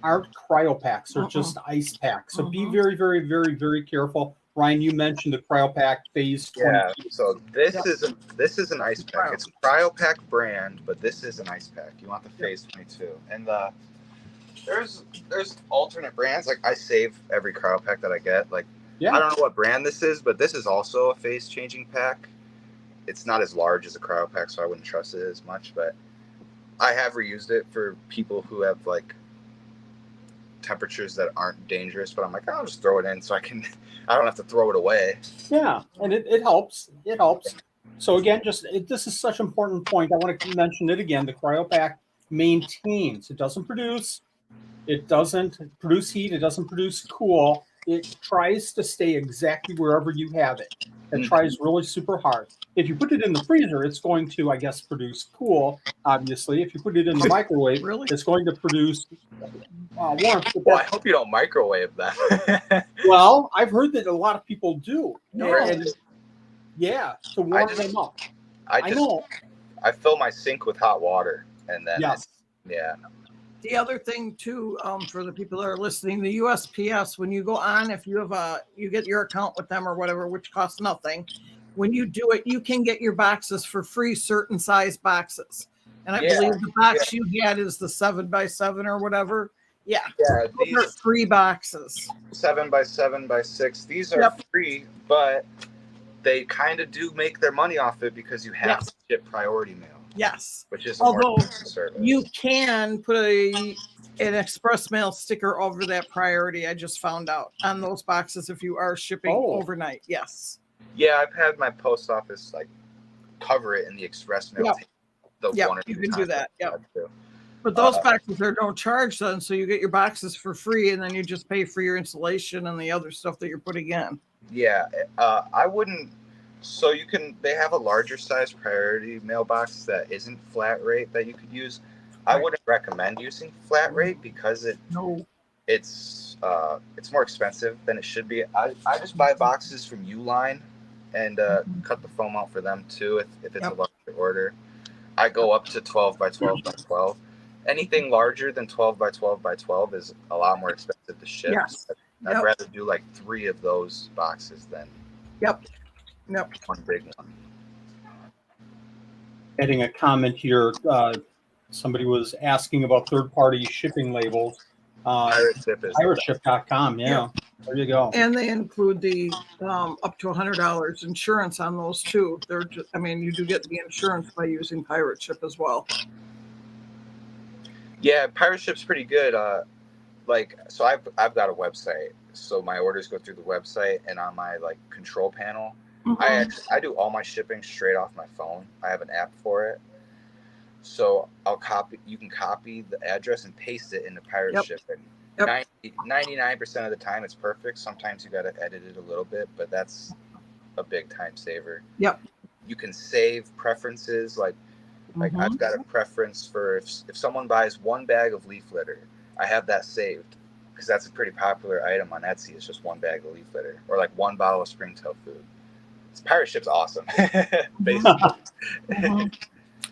aren't cryo packs, they're just ice packs. So be very, very, very, very careful. Ryne, you mentioned the cryopack phase 20. Yeah, so this is an ice pack. It's a cryopack brand, but this is an ice pack. You want the phase 22. And there's alternate brands. Like I save every cryopack that I get. Like I don't know what brand this is, but this is also a phase changing pack. It's not as large as a cryopack, so I wouldn't trust it as much, but I have reused it for people who have like temperatures that aren't dangerous, but I'm like, I'll just throw it in so I don't have to throw it away. Yeah, and it helps. It helps. So again, this is such an important point. I want to mention it again. The cryopack maintains. It doesn't produce heat. It doesn't produce cool. it tries to stay exactly wherever you have it. It Mhm. tries really super hard. If you put it in the freezer, it's going to, I guess, produce cool. Obviously, if you put it in the microwave, Really? it's going to produce warmth. But Well, I hope you don't microwave that. well, I've heard that a lot of people do. No. And yeah, to warm them up. I know. I fill my sink with hot water, and then Yes. yeah. The other thing too, for the people that are listening, the USPS, when you go on, if you have you get your account with them or whatever, which costs nothing. When you do it, you can get your boxes for free, certain size boxes. And I believe the box you had is the 7x7 or whatever. Yeah. Yeah, Those are free boxes. 7x7x6. These are free, but they kind of do make their money off it because you have to ship priority mail. Yes. Which is although service. You can put an express mail sticker over that priority. I just found out on those boxes if you are shipping overnight. Yes. Yeah, I've had my post office like cover it in the express mail. Yeah, you can do that. Yeah. But those boxes are no charge then, so you get your boxes for free, and then you just pay for your installation and the other stuff that you're putting in. Yeah, I wouldn't. So you can. They have a larger size priority mailbox that isn't flat rate that you could use. I wouldn't recommend using flat rate because it's more expensive than it should be. I just buy boxes from Uline and cut the foam out for them too if it's a larger order. I go up to 12x12x12. Anything larger than 12x12x12 is a lot more expensive to ship. Yes. I'd rather do like 3 of those boxes than one big one. Adding a comment here, somebody was asking about third-party shipping labels. Pirateship.com, yeah. There you go. And they include the up to $100 insurance on those too. They're just, I mean, you do get the insurance by using Pirate Ship as well. Yeah, Pirate Ship's pretty good. So I've got a website, so my orders go through the website, and on my like control panel, I do all my shipping straight off my phone. I have an app for it, so you can copy the address and paste it into Pirate Ship. And 99% of the time it's perfect. Sometimes you got to edit it a little bit, but that's a big time saver. You can save preferences, like I've got a preference for if someone buys 1 bag of leaf litter, I have that saved because that's a pretty popular item on Etsy. It's just 1 bag of leaf litter, or like 1 bottle of Springtail food. Pirate Ship's awesome. Basically.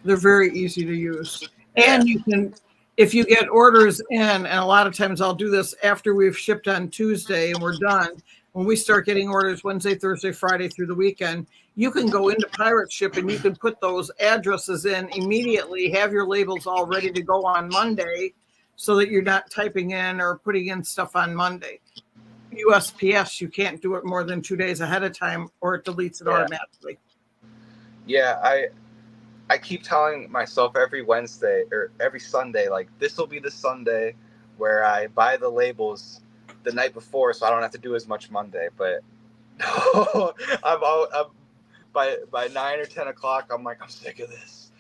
They're very easy to use. And you can, if you get orders in, and a lot of times I'll do this after we've shipped on Tuesday and we're done, when we start getting orders Wednesday, Thursday, Friday through the weekend, you can go into Pirate Ship and you can put those addresses in immediately, have your labels all ready to go on Monday so that you're not typing in or putting in stuff on Monday. USPS, you can't do it more than 2 days ahead of time or it deletes it automatically. Yeah, I keep telling myself every Wednesday or every Sunday, like this will be the Sunday where I buy the labels the night before, so I don't have to do as much Monday. But I'm by 9 or 10 o'clock, I'm like, I'm sick of this.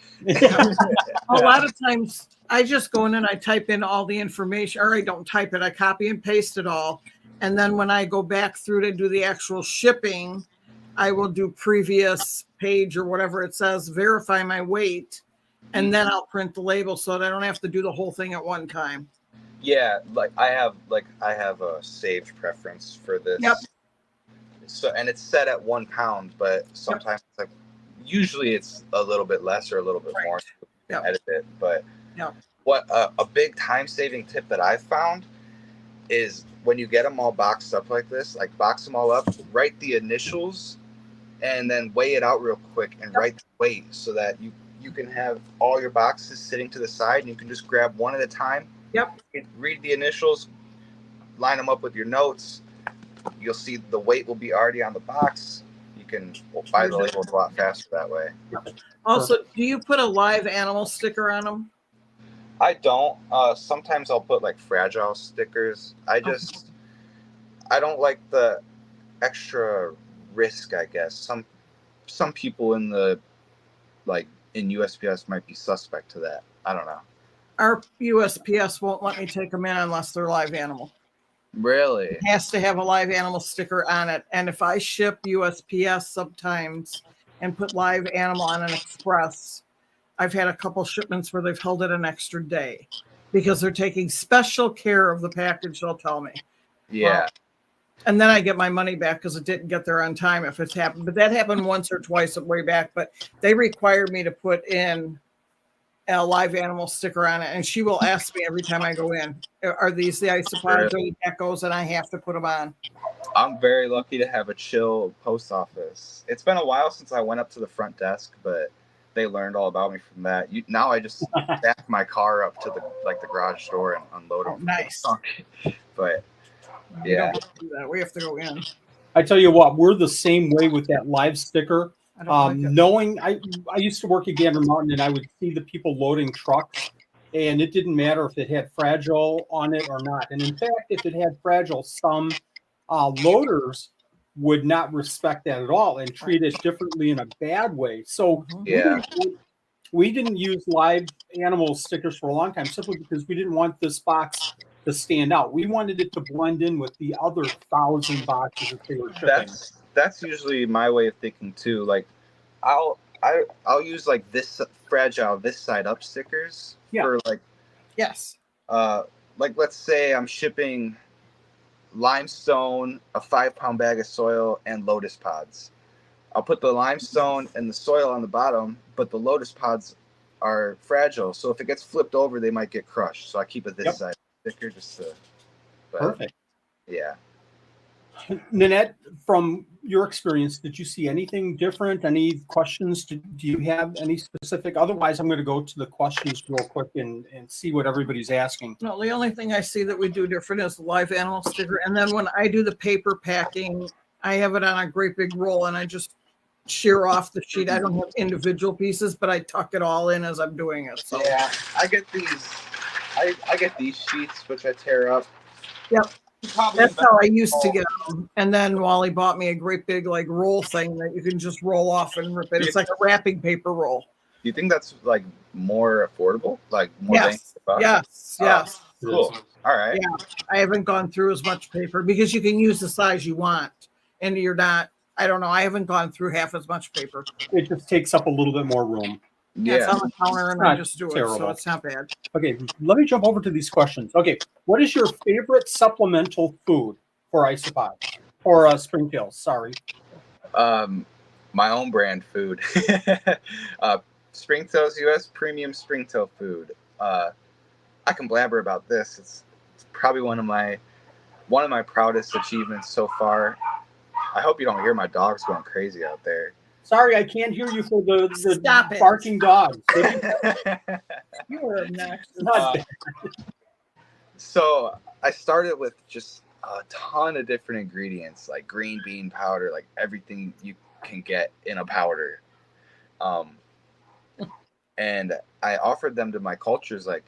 A lot of times I just go in and I type in all the information, or I don't type it, I copy and paste it all. And then when I go back through to do the actual shipping, I will do previous page or whatever it says, verify my weight, and then I'll print the label so that I don't have to do the whole thing at one time. Yeah, I have a saved preference for this. So, and it's set at 1 pound, but sometimes it's like, usually it's a little bit less or a little bit more to edit it. But what a big time saving tip that I've found is when you get them all boxed up like this, like box them all up, write the initials, and then weigh it out real quick and write the weight so that you can have all your boxes sitting to the side and you can just grab one at a time. Read the initials, line them up with your notes. You'll see the weight will be already on the box. You can buy the labels a lot faster that way. Also, do you put a live animal sticker on them? I don't. Sometimes I'll put like fragile stickers. I don't like the extra risk, I guess. Some people in USPS might be suspect to that. I don't know. Our USPS won't let me take them in unless they're live animal. Really? It has to have a live animal sticker on it. And if I ship USPS sometimes and put live animal on an express, I've had a couple shipments where they've held it an extra day because they're taking special care of the package, they'll tell me. Yeah. Well, and then I get my money back because it didn't get there on time if it's happened. But that happened once or twice way back. But they require me to put in a live animal sticker on it. And she will ask me every time I go in, are these the isopods or the geckos? And I have to put them on. I'm very lucky to have a chill post office. It's been a while since I went up to the front desk, but they learned all about me from that. Now I just back my car up to the garage door and unload them. Nice. But We don't do that. We have to go in. I tell you what, we're the same way with that live sticker. I don't like it. Knowing I used to work at Gander Mountain, and I would see the people loading trucks, and it didn't matter if it had fragile on it or not. And in fact, if it had fragile, some loaders would not respect that at all and treat it differently in a bad way. So we didn't use live animal stickers for a long time simply because we didn't want this box to stand out. We wanted it to blend in with the other 1,000 boxes that they were shipping. That's usually my way of thinking too. Like I'll use like this fragile this side up stickers for like like let's say I'm shipping limestone, a 5-pound bag of soil, and lotus pods. I'll put the limestone and the soil on the bottom, but the lotus pods are fragile. So if it gets flipped over, they might get crushed. So I keep it this side thicker just to. Perfect. Yeah. Nanette, from your experience, did you see anything different? Any questions? Do you have any specific? Otherwise, I'm going to go to the questions real quick and see what everybody's asking. No, the only thing I see that we do different is the live animal sticker. And then when I do the paper packing, I have it on a great big roll and I just shear off the sheet. I don't have individual pieces, but I tuck it all in as I'm doing it. So yeah, I get these. I get these sheets which I tear up. Yep. That's how I used to get them. And then Wally bought me a great big like roll thing that you can just roll off and rip it. It's like a wrapping paper roll. Do you think that's like more affordable? Like more yes. Yes. Cool. All right. Yeah. I haven't gone through as much paper because you can use the size you want. And you're not, I don't know, I haven't gone through half as much paper. It just takes up a little bit more room. Yeah, it's on the counter and I just do it, so it's not bad. Okay, let me jump over to these questions. Okay, what is your favorite supplemental food for Isopods or Springtails? Sorry. My own brand food. Springtails US premium Springtail food. I can blabber about this. It's probably one of my proudest achievements so far. I hope you don't hear my dogs going crazy out there. Sorry, I can't hear you for the barking dogs. You were next. So I started with just a ton of different ingredients, like green bean powder, like everything you can get in a powder. And I offered them to my cultures like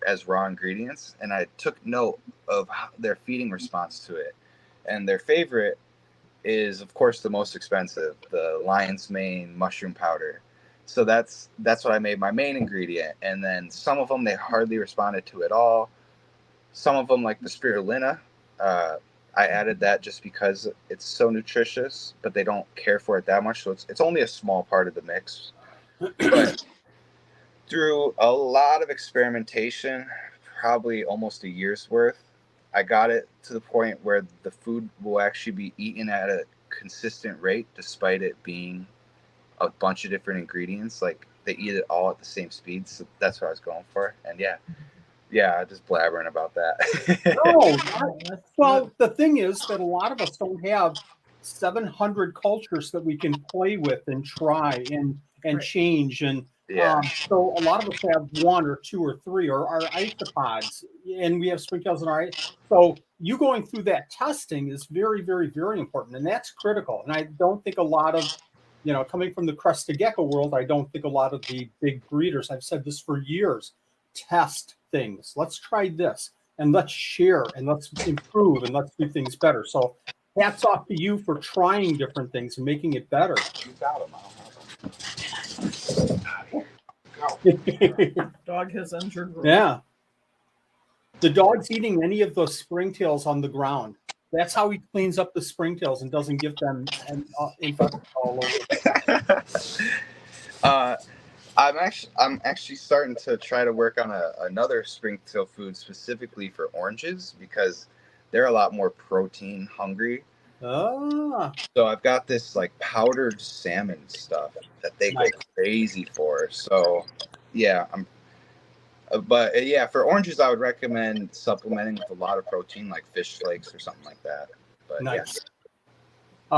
as raw ingredients, and I took note of their feeding response to it. And their favorite is of course the most expensive, the lion's mane mushroom powder. So that's what I made my main ingredient. And then some of them they hardly responded to at all. Some of them, like the spirulina, I added that just because it's so nutritious, but they don't care for it that much. So it's only a small part of the mix. But through a lot of experimentation, probably almost a year's worth, I got it to the point where the food will actually be eaten at a consistent rate, despite it being a bunch of different ingredients. Like they eat it all at the same speed. So that's what I was going for. And yeah, just blabbering about that. Well, the thing is that a lot of us don't have 700 cultures that we can play with and try and change. And so a lot of us have 1 or 2 or 3 or our isopods, and we have Springtails in our. So you going through that testing is very, very, very important, and that's critical. And I don't think a lot of, coming from the crested gecko world, I don't think a lot of the big breeders, I've said this for years, test things. Let's try this, and let's share, and let's improve, and let's do things better. So hats off to you for trying different things and making it better. Dog has injured. Yeah. The dog's eating any of those springtails on the ground. That's how he cleans up the springtails and doesn't give them infected all over. I'm actually starting to try to work on another springtail food specifically for oranges because they're a lot more protein hungry. Ah, So I've got this like powdered salmon stuff that they nice. go crazy for. So yeah, for oranges I would recommend supplementing with a lot of protein like fish flakes or something like that. But Nice.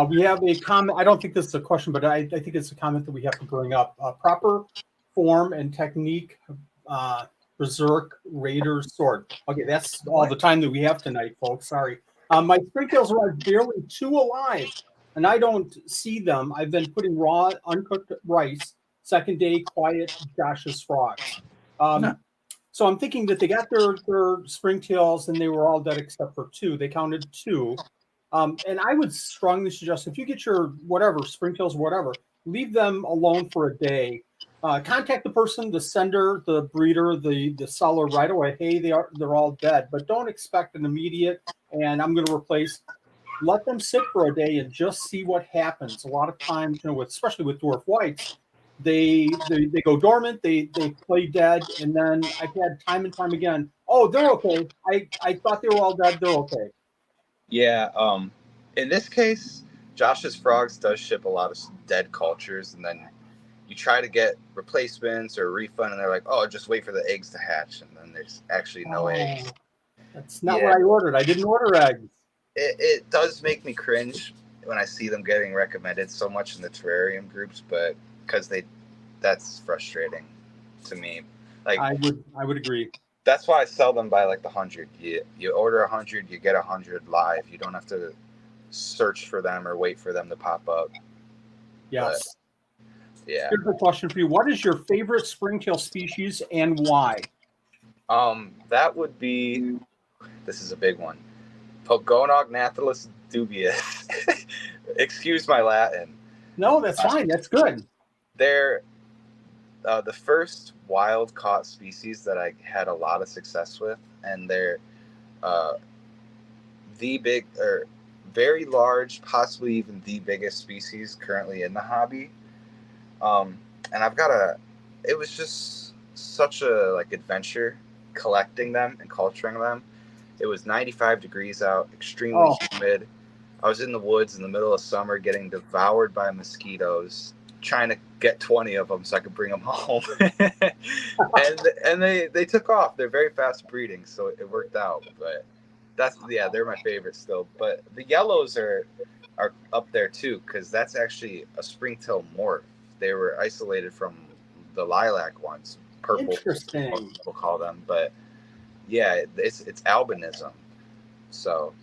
We have a comment. I don't think this is a question, but I think it's a comment that we have to bring up. Proper form and technique, berserk, raider, sword. Okay, that's all the time that we have tonight, folks. Sorry. My springtails are barely 2 alive, and I don't see them. I've been putting raw, uncooked rice. Second day, quiet, Josh's frogs. So I'm thinking that they got their springtails and they were all dead except for 2. They counted 2. And I would strongly suggest if you get your whatever, springtails, whatever, leave them alone for a day. Contact the person, the sender, the breeder, the seller right away. Hey, they're all dead, but don't expect an immediate. And I'm going to replace. Let them sit for a day and just see what happens. A lot of times, especially with dwarf whites, they go dormant. They play dead, and then I've had time and time again. Oh, they're okay. I thought they were all dead. They're okay. Yeah. In this case, Josh's Frogs does ship a lot of dead cultures, and then you try to get replacements or a refund, and they're like, "Oh, just wait for the eggs to hatch," and then there's actually no eggs. That's not what I ordered. I didn't order eggs. It does make me cringe when I see them getting recommended so much in the terrarium groups, but because that's frustrating to me. Like I would agree. That's why I sell them by like the 100. You order 100, you get 100 live. You don't have to search for them or wait for them to pop up. Yes. But, yeah. Here's a question for you. What is your favorite springtail species and why? That would be. This is a big one. Pogonognathalus dubius. Excuse my Latin. No, that's fine. That's good. They're the first wild caught species that I had a lot of success with, and they're very large, possibly even the biggest species currently in the hobby. And it was just such a adventure collecting them and culturing them. It was 95 degrees out, extremely humid. I was in the woods in the middle of summer getting devoured by mosquitoes, trying to get 20 of them so I could bring them home. and they took off. They're very fast breeding, so it worked out. But they're my favorite still. But the yellows are up there too, because that's actually a springtail morph. They were isolated from the lilac ones, purple. Interesting. Most people call them, but yeah, it's albinism. So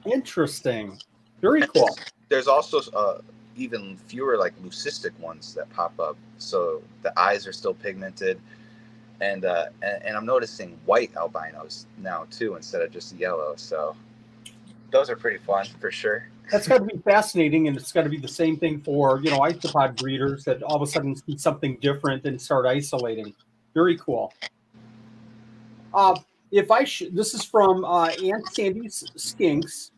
interesting. Very cool. There's also even fewer leucistic ones that pop up, so the eyes are still pigmented, and I'm noticing white albinos now too instead of just yellow. So those are pretty fun for sure. That's got to be fascinating, and it's got to be the same thing for isopod breeders that all of a sudden see something different and start isolating. Very cool. This is from Aunt Sandy's Skinks.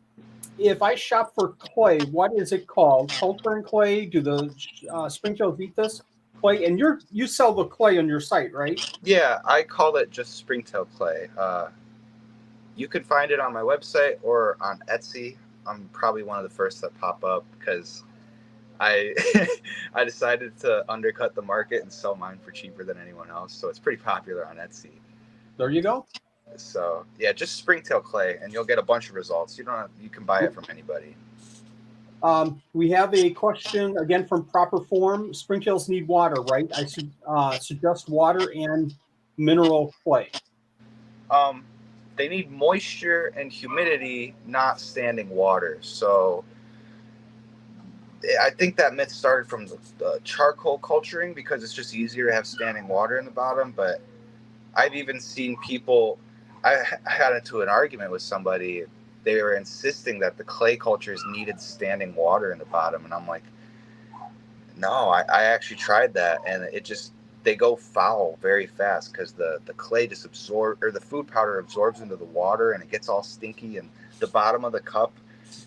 If I shop for clay, what is it called? Culturing clay? Do the springtails eat this clay? And you sell the clay on your site, right? Yeah, I call it just springtail clay. You can find it on my website or on Etsy. I'm probably one of the first that pop up because I I decided to undercut the market and sell mine for cheaper than anyone else. So it's pretty popular on Etsy. There you go. So yeah, just springtail clay, and you'll get a bunch of results. You can buy it from anybody. We have a question again from Proper Form. Springtails need water, right? I should suggest water and mineral clay. They need moisture and humidity, not standing water. So I think that myth started from the charcoal culturing because it's just easier to have standing water in the bottom. But I've even seen people. I got into an argument with somebody. They were insisting that the clay cultures needed standing water in the bottom, and I'm like, no, I actually tried that, and it just they go foul very fast because the clay just absorbs, or the food powder absorbs into the water, and it gets all stinky. And the bottom of the cup,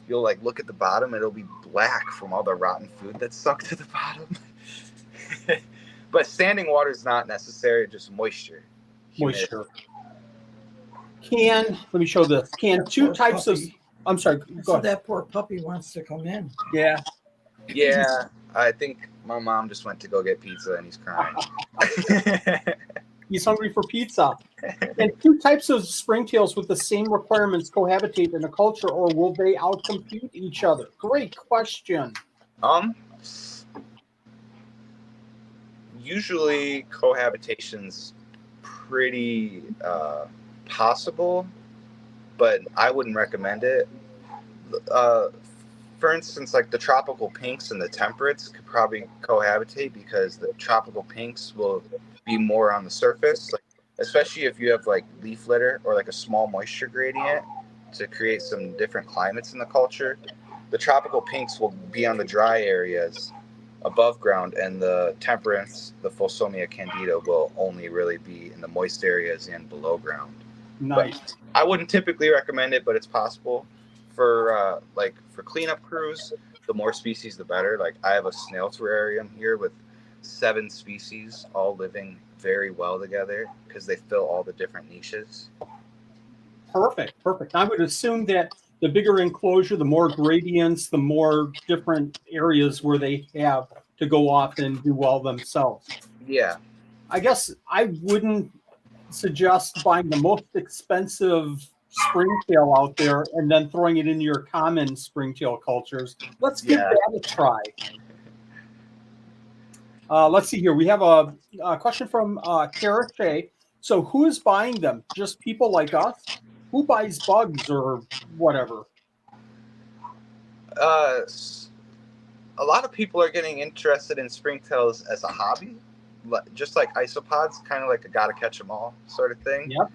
you'll like look at the bottom, it'll be black from all the rotten food that's stuck to the bottom. But standing water is not necessary, just moisture. Moisture. Let me show this. Two types of, I'm sorry, go ahead. That poor puppy wants to come in. Yeah. Yeah, I think my mom just went to go get pizza and he's crying. He's hungry for pizza. And two types of springtails with the same requirements cohabitate in a culture, or will they outcompete each other? Great question. Usually cohabitation's pretty possible, but I wouldn't recommend it. For instance, like the tropical pinks and the temperates could probably cohabitate because the tropical pinks will be more on the surface, like, especially if you have like leaf litter or like a small moisture gradient to create some different climates in the culture. The tropical pinks will be on the dry areas above ground, and the temperates, the Philosomia candida, will only really be in the moist areas and below ground. Nice. But I wouldn't typically recommend it, but it's possible. For cleanup crews, the more species the better. Like I have a snail terrarium here with 7 species all living very well together because they fill all the different niches. Perfect. I would assume that the bigger enclosure, the more gradients, the more different areas where they have to go off and do well themselves. Yeah. I guess I wouldn't suggest buying the most expensive springtail out there and then throwing it into your common springtail cultures. Let's give that a try. Let's see here. We have a question from Kara Shea. So who is buying them? Just people like us? Who buys bugs or whatever? A lot of people are getting interested in springtails as a hobby, just like isopods, kind of like a gotta catch them all sort of thing. Yep.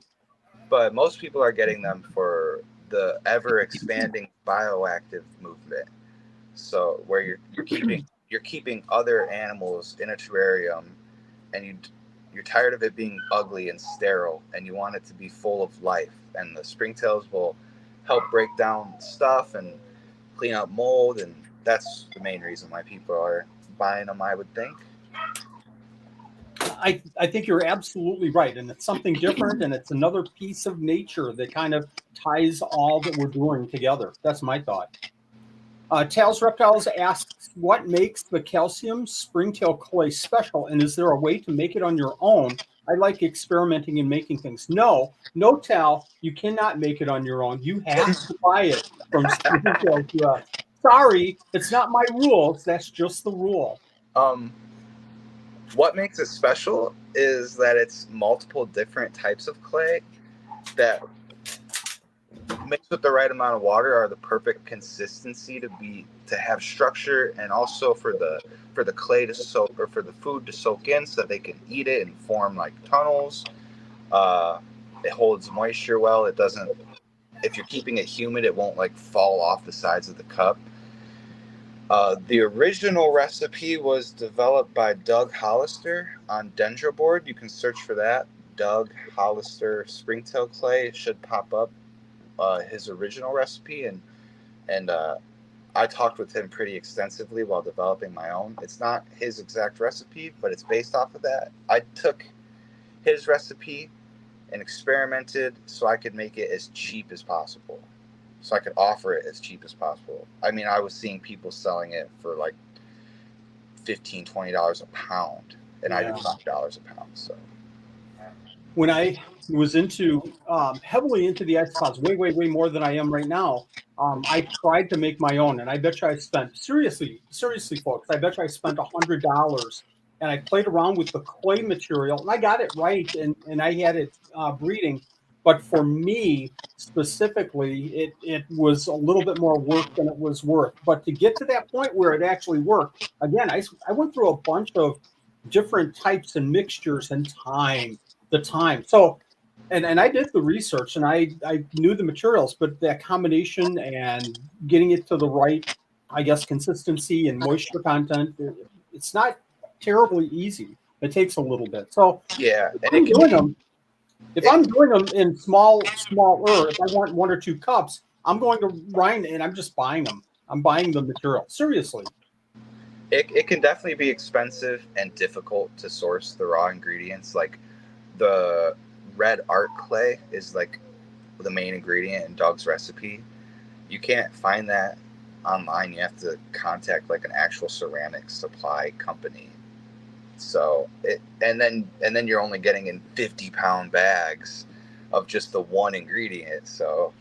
But most people are getting them for the ever expanding bioactive movement. So where you're keeping other animals in a terrarium, and you're tired of it being ugly and sterile, and you want it to be full of life. And the springtails will help break down stuff and clean up mold, and that's the main reason why people are buying them, I would think. I think you're absolutely right, and it's something different, and it's another piece of nature that kind of ties all that we're doing together. That's my thought. Tails Reptiles asks, what makes the calcium springtail clay special, and is there a way to make it on your own? I like experimenting and making things. No, Tal, you cannot make it on your own. You have to buy it from Springtails US. Sorry, it's not my rules. That's just the rule. What makes it special is that it's multiple different types of clay that mixed with the right amount of water are the perfect consistency to have structure, and also for the clay to soak, or for the food to soak in so that they can eat it and form like tunnels. It holds moisture well. It doesn't, if you're keeping it humid, it won't like fall off the sides of the cup. The original recipe was developed by Doug Hollister on Dendroboard. You can search for that. Doug Hollister Springtail Clay. It should pop up his original recipe. And I talked with him pretty extensively while developing my own. It's not his exact recipe, but it's based off of that. I took his recipe and experimented so I could make it as cheap as possible. So I could offer it as cheap as possible. I mean, I was seeing people selling it for like $15, $20 a pound, and I did $5 a pound. So when I was heavily into the isopods, way more than I am right now, I tried to make my own, and I bet you I spent seriously, folks. I bet you I spent $100, and I played around with the clay material, and I got it right, and I had it breeding. But for me specifically, it was a little bit more work than it was worth. But to get to that point where it actually worked, again, I went through a bunch of different types and mixtures and the time. So, and I did the research, and I knew the materials, but that combination and getting it to the right, I guess, consistency and moisture content, it's not terribly easy. It takes a little bit. So Yeah, if I'm doing them in smaller, if I want 1 or 2 cups, I'm going to Ryne and I'm just buying them. I'm buying the material. Seriously. It can definitely be expensive and difficult to source the raw ingredients. Like the red art clay is like the main ingredient in Doug's recipe. You can't find that online. You have to contact like an actual ceramic supply company. So and then you're only getting in 50-pound bags of just the one ingredient. So,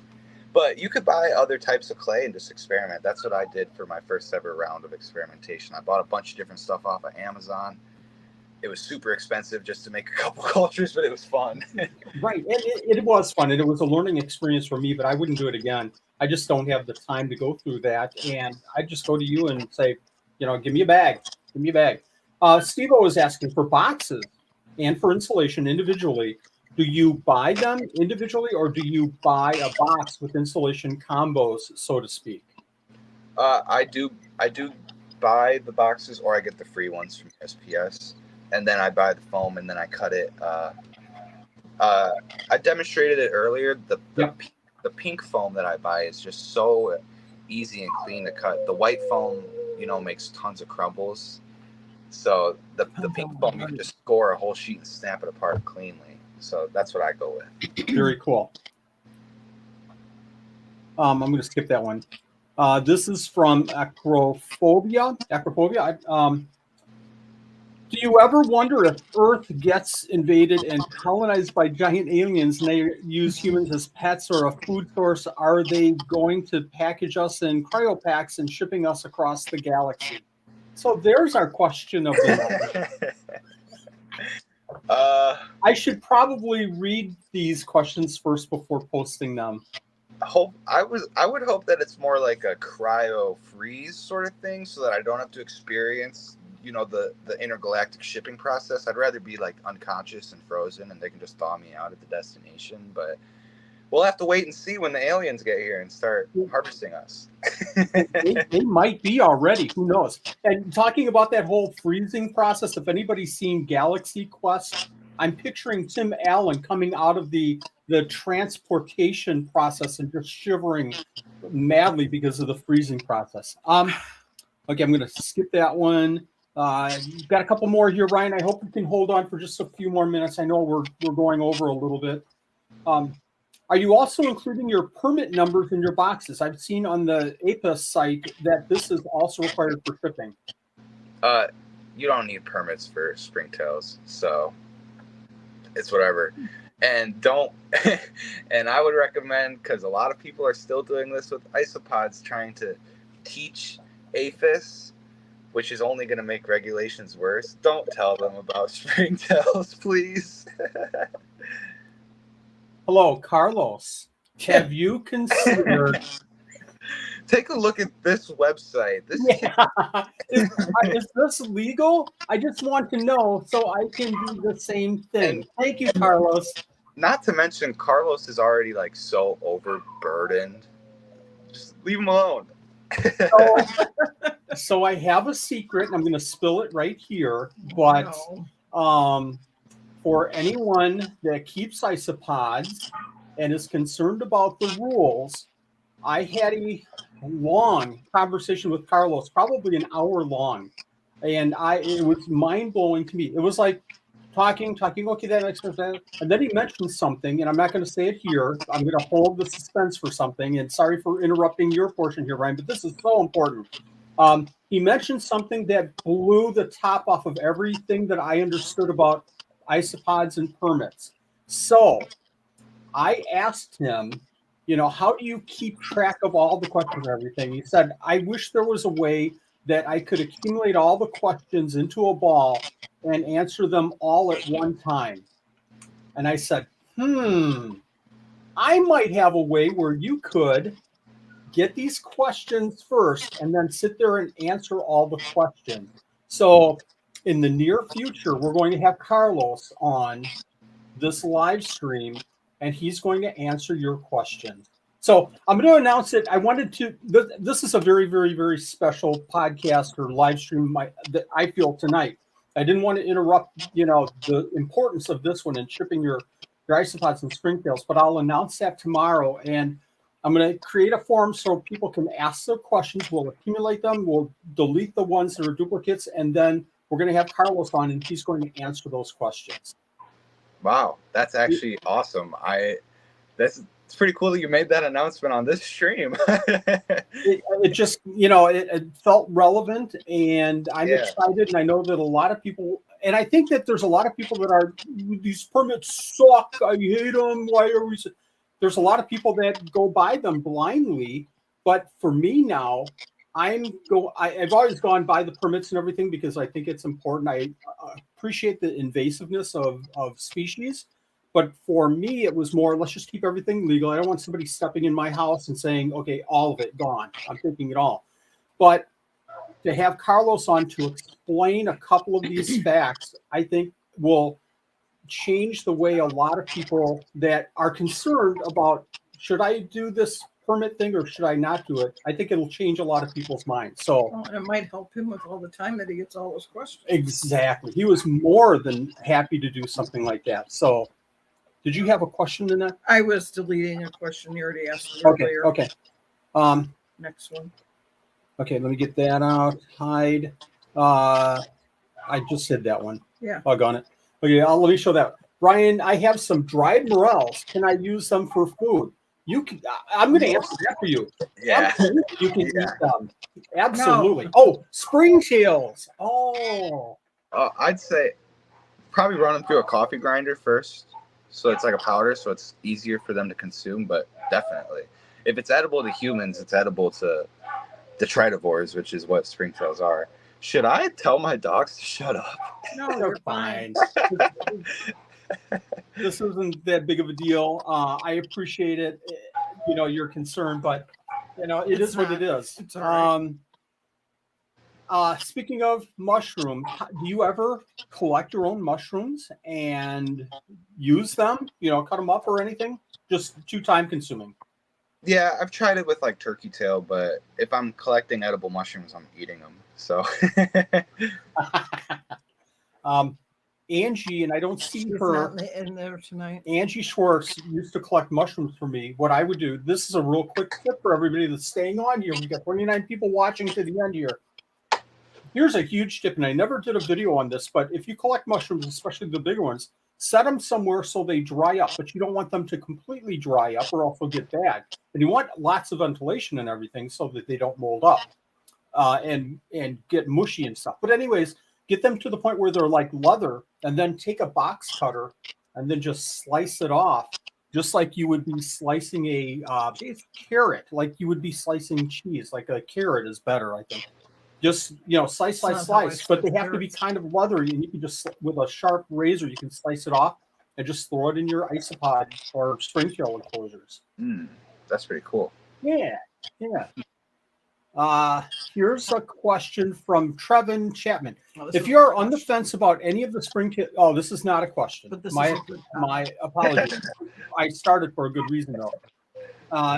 but you could buy other types of clay and just experiment. That's what I did for my first ever round of experimentation. I bought a bunch of different stuff off of Amazon. It was super expensive just to make a couple cultures, but it was fun. Right. And it was fun, and it was a learning experience for me, but I wouldn't do it again. I just don't have the time to go through that. And I just go to you and say, give me a bag. Give me a bag. Steve-O was asking for boxes and for insulation individually. Do you buy them individually, or do you buy a box with insulation combos, so to speak? I do buy the boxes, or I get the free ones from SPS, and then I buy the foam and then I cut it. I demonstrated it earlier. The pink foam that I buy is just so easy and clean to cut. The white foam, makes tons of crumbles. So the pink foam, you can just score a whole sheet and snap it apart cleanly. So that's what I go with. Very cool. I'm going to skip that one. This is from Acrophobia. Do you ever wonder if Earth gets invaded and colonized by giant aliens and they use humans as pets or a food source? Are they going to package us in cryopacks and shipping us across the galaxy? So there's our question of the night. I should probably read these questions first before posting them. I would hope that it's more like a cryo freeze sort of thing, so that I don't have to experience the intergalactic shipping process. I'd rather be like unconscious and frozen, and they can just thaw me out at the destination. But we'll have to wait and see when the aliens get here and start harvesting us. they might be already. Who knows? And talking about that whole freezing process, if anybody's seen Galaxy Quest, I'm picturing Tim Allen coming out of the transportation process and just shivering madly because of the freezing process. Okay, I'm going to skip that one. You've got a couple more here, Ryne. I hope you can hold on for just a few more minutes. I know we're going over a little bit. Are you also including your permit numbers in your boxes? I've seen on the APIS site that this is also required for shipping. You don't need permits for Springtails, so it's whatever. And and I would recommend, because a lot of people are still doing this with Isopods, trying to teach APHIS, which is only going to make regulations worse. Don't tell them about Springtails, please. Hello, Carlos. Have you considered... Take a look at this website. Is this legal? I just want to know so I can do the same thing. Thank you, Carlos. Not to mention, Carlos is already like so overburdened. Just leave him alone. So I have a secret, and I'm going to spill it right here. But for anyone that keeps isopods and is concerned about the rules, I had a long conversation with Carlos, probably an hour long, and it was mind blowing to me. It was like talking. Okay, that makes sense. And then he mentioned something, and I'm not going to say it here. I'm going to hold the suspense for something. And sorry for interrupting your portion here, Ryne, but this is so important. He mentioned something that blew the top off of everything that I understood about isopods and permits. So I asked him, how do you keep track of all the questions and everything? He said, I wish there was a way that I could accumulate all the questions into a ball and answer them all at one time. And I said, I might have a way where you could get these questions first and then sit there and answer all the questions. So in the near future, we're going to have Carlos on this live stream, and he's going to answer your questions. So I'm going to announce it. This is a very, very, very special podcast or live stream that I feel tonight. I didn't want to interrupt, the importance of this one and shipping your isopods and springtails, but I'll announce that tomorrow. And I'm going to create a form so people can ask their questions. We'll accumulate them. We'll delete the ones that are duplicates. And then we're going to have Carlos on, and he's going to answer those questions. Wow, that's actually awesome. It's pretty cool that you made that announcement on this stream. It just, it felt relevant, and I'm excited. And I know that a lot of people, and I think that there's a lot of people that are, these permits suck. I hate them. Why are we? There's a lot of people that go by them blindly. But for me now, I've always gone by the permits and everything because I think it's important. I appreciate the invasiveness of species. But for me, it was more, let's just keep everything legal. I don't want somebody stepping in my house and saying, okay, all of it gone. I'm taking it all. But to have Carlos on to explain a couple of these facts, I think will change the way a lot of people that are concerned about, should I do this permit thing or should I not do it? I think it'll change a lot of people's minds. So it might help him with all the time that he gets all those questions. Exactly. He was more than happy to do something like that. So did you have a question in that? I was deleting a question you already asked earlier. Okay. Next one. Okay, let me get that out. Hide. I just said that one. Yeah. Doggone it. Okay, let me show that. Ryan, I have some dried morels. Can I use them for food? You can. I'm going to answer that for you. Yeah. Absolutely, you can eat them. Absolutely. No. Oh, Springtails. Oh. I'd say probably run them through a coffee grinder first. So it's like a powder, so it's easier for them to consume, but definitely. If it's edible to humans, it's edible to detritivores, which is what springtails are. Should I tell my dogs to shut up? No, they're fine. This isn't that big of a deal. I appreciate it, your concern, but, it is what it is. It's all right. Speaking of mushrooms, do you ever collect your own mushrooms and use them? Cut them up or anything? Just too time consuming. Yeah, I've tried it with like turkey tail, but if I'm collecting edible mushrooms, I'm eating them. So, Angie, and I don't see She's her not in there tonight. Angie Schwartz used to collect mushrooms for me. What I would do, this is a real quick tip for everybody that's staying on here. We got 29 people watching to the end here. Here's a huge tip, and I never did a video on this, but if you collect mushrooms, especially the bigger ones, set them somewhere so they dry up, but you don't want them to completely dry up or else they'll get bad. And you want lots of ventilation and everything so that they don't mold up and get mushy and stuff. But anyways, get them to the point where they're like leather, and then take a box cutter and then just slice it off, just like you would be slicing a carrot, like you would be slicing cheese. Like a carrot is better, I think. Just, slice, but they have to be kind of leathery, and you can just, with a sharp razor, you can slice it off and just throw it in your isopod or Springtail enclosures. That's pretty cool. Yeah. Here's a question from Trevin Chapman. If you're on the fence about any of the Springtail, this is not a question. But my apologies. I started for a good reason though.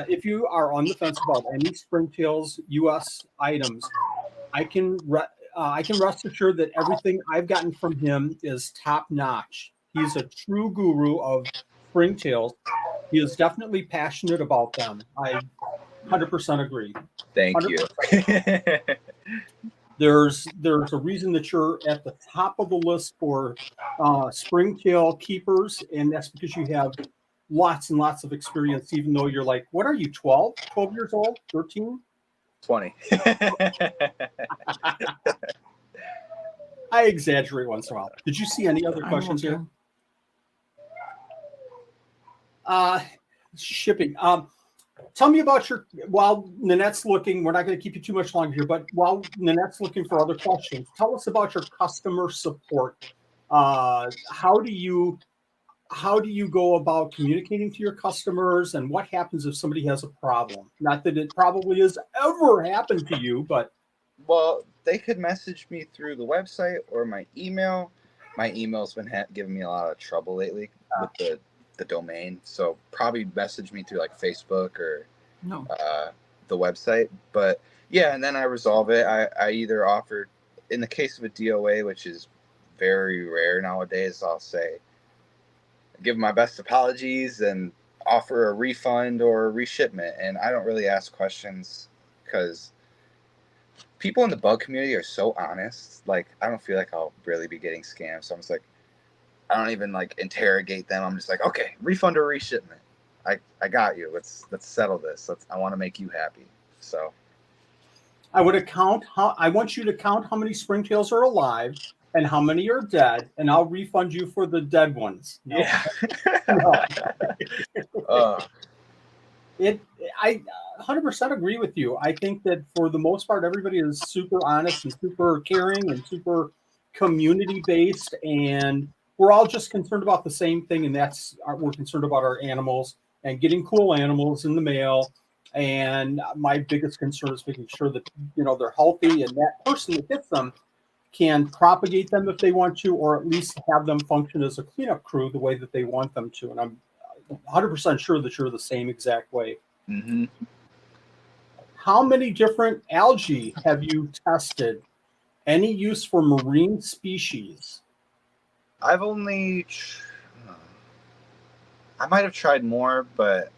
If you are on the fence about any Springtails US items, I can rest assured that everything I've gotten from him is top notch. He's a true guru of Springtails. He is definitely passionate about them. I 100% agree. Thank 100%. You. There's a reason that you're at the top of the list for Springtail keepers, and that's because you have lots and lots of experience, even though you're like, what are you, 12 years old, 13? 20. I exaggerate once in a while. Did you see any other questions here? Shipping. Tell me about while Nanette's looking, we're not going to keep you too much longer here, but while Nanette's looking for other questions, tell us about your customer support. How do you go about communicating to your customers, and what happens if somebody has a problem? Not that it probably has ever happened to you, but. Well, they could message me through the website or my email. My email's been giving me a lot of trouble lately with the domain, so probably message me through like Facebook or the website. But yeah, and then I resolve it. I either offer, in the case of a DOA, which is very rare nowadays. I'll say, give my best apologies and offer a refund or a reshipment. And I don't really ask questions because people in the bug community are so honest. Like, I don't feel like I'll really be getting scammed. So I'm just like, I don't even like interrogate them. I'm just like, okay, refund or reshipment. I got you. Let's settle this. I want to make you happy. So I want you to count how many Springtails are alive and how many are dead, and I'll refund you for the dead ones. No. yeah. No. uh, I 100% agree with you. I think that for the most part, everybody is super honest and super caring and super community based, and we're all just concerned about the same thing, and we're concerned about our animals and getting cool animals in the mail. And my biggest concern is making sure that they're healthy, and that person that gets them can propagate them if they want to, or at least have them function as a cleanup crew the way that they want them to. And I'm 100% sure that you're the same exact way. mm-hmm. How many different algae have you tested? Any use for marine species? I've only, I might have tried more, but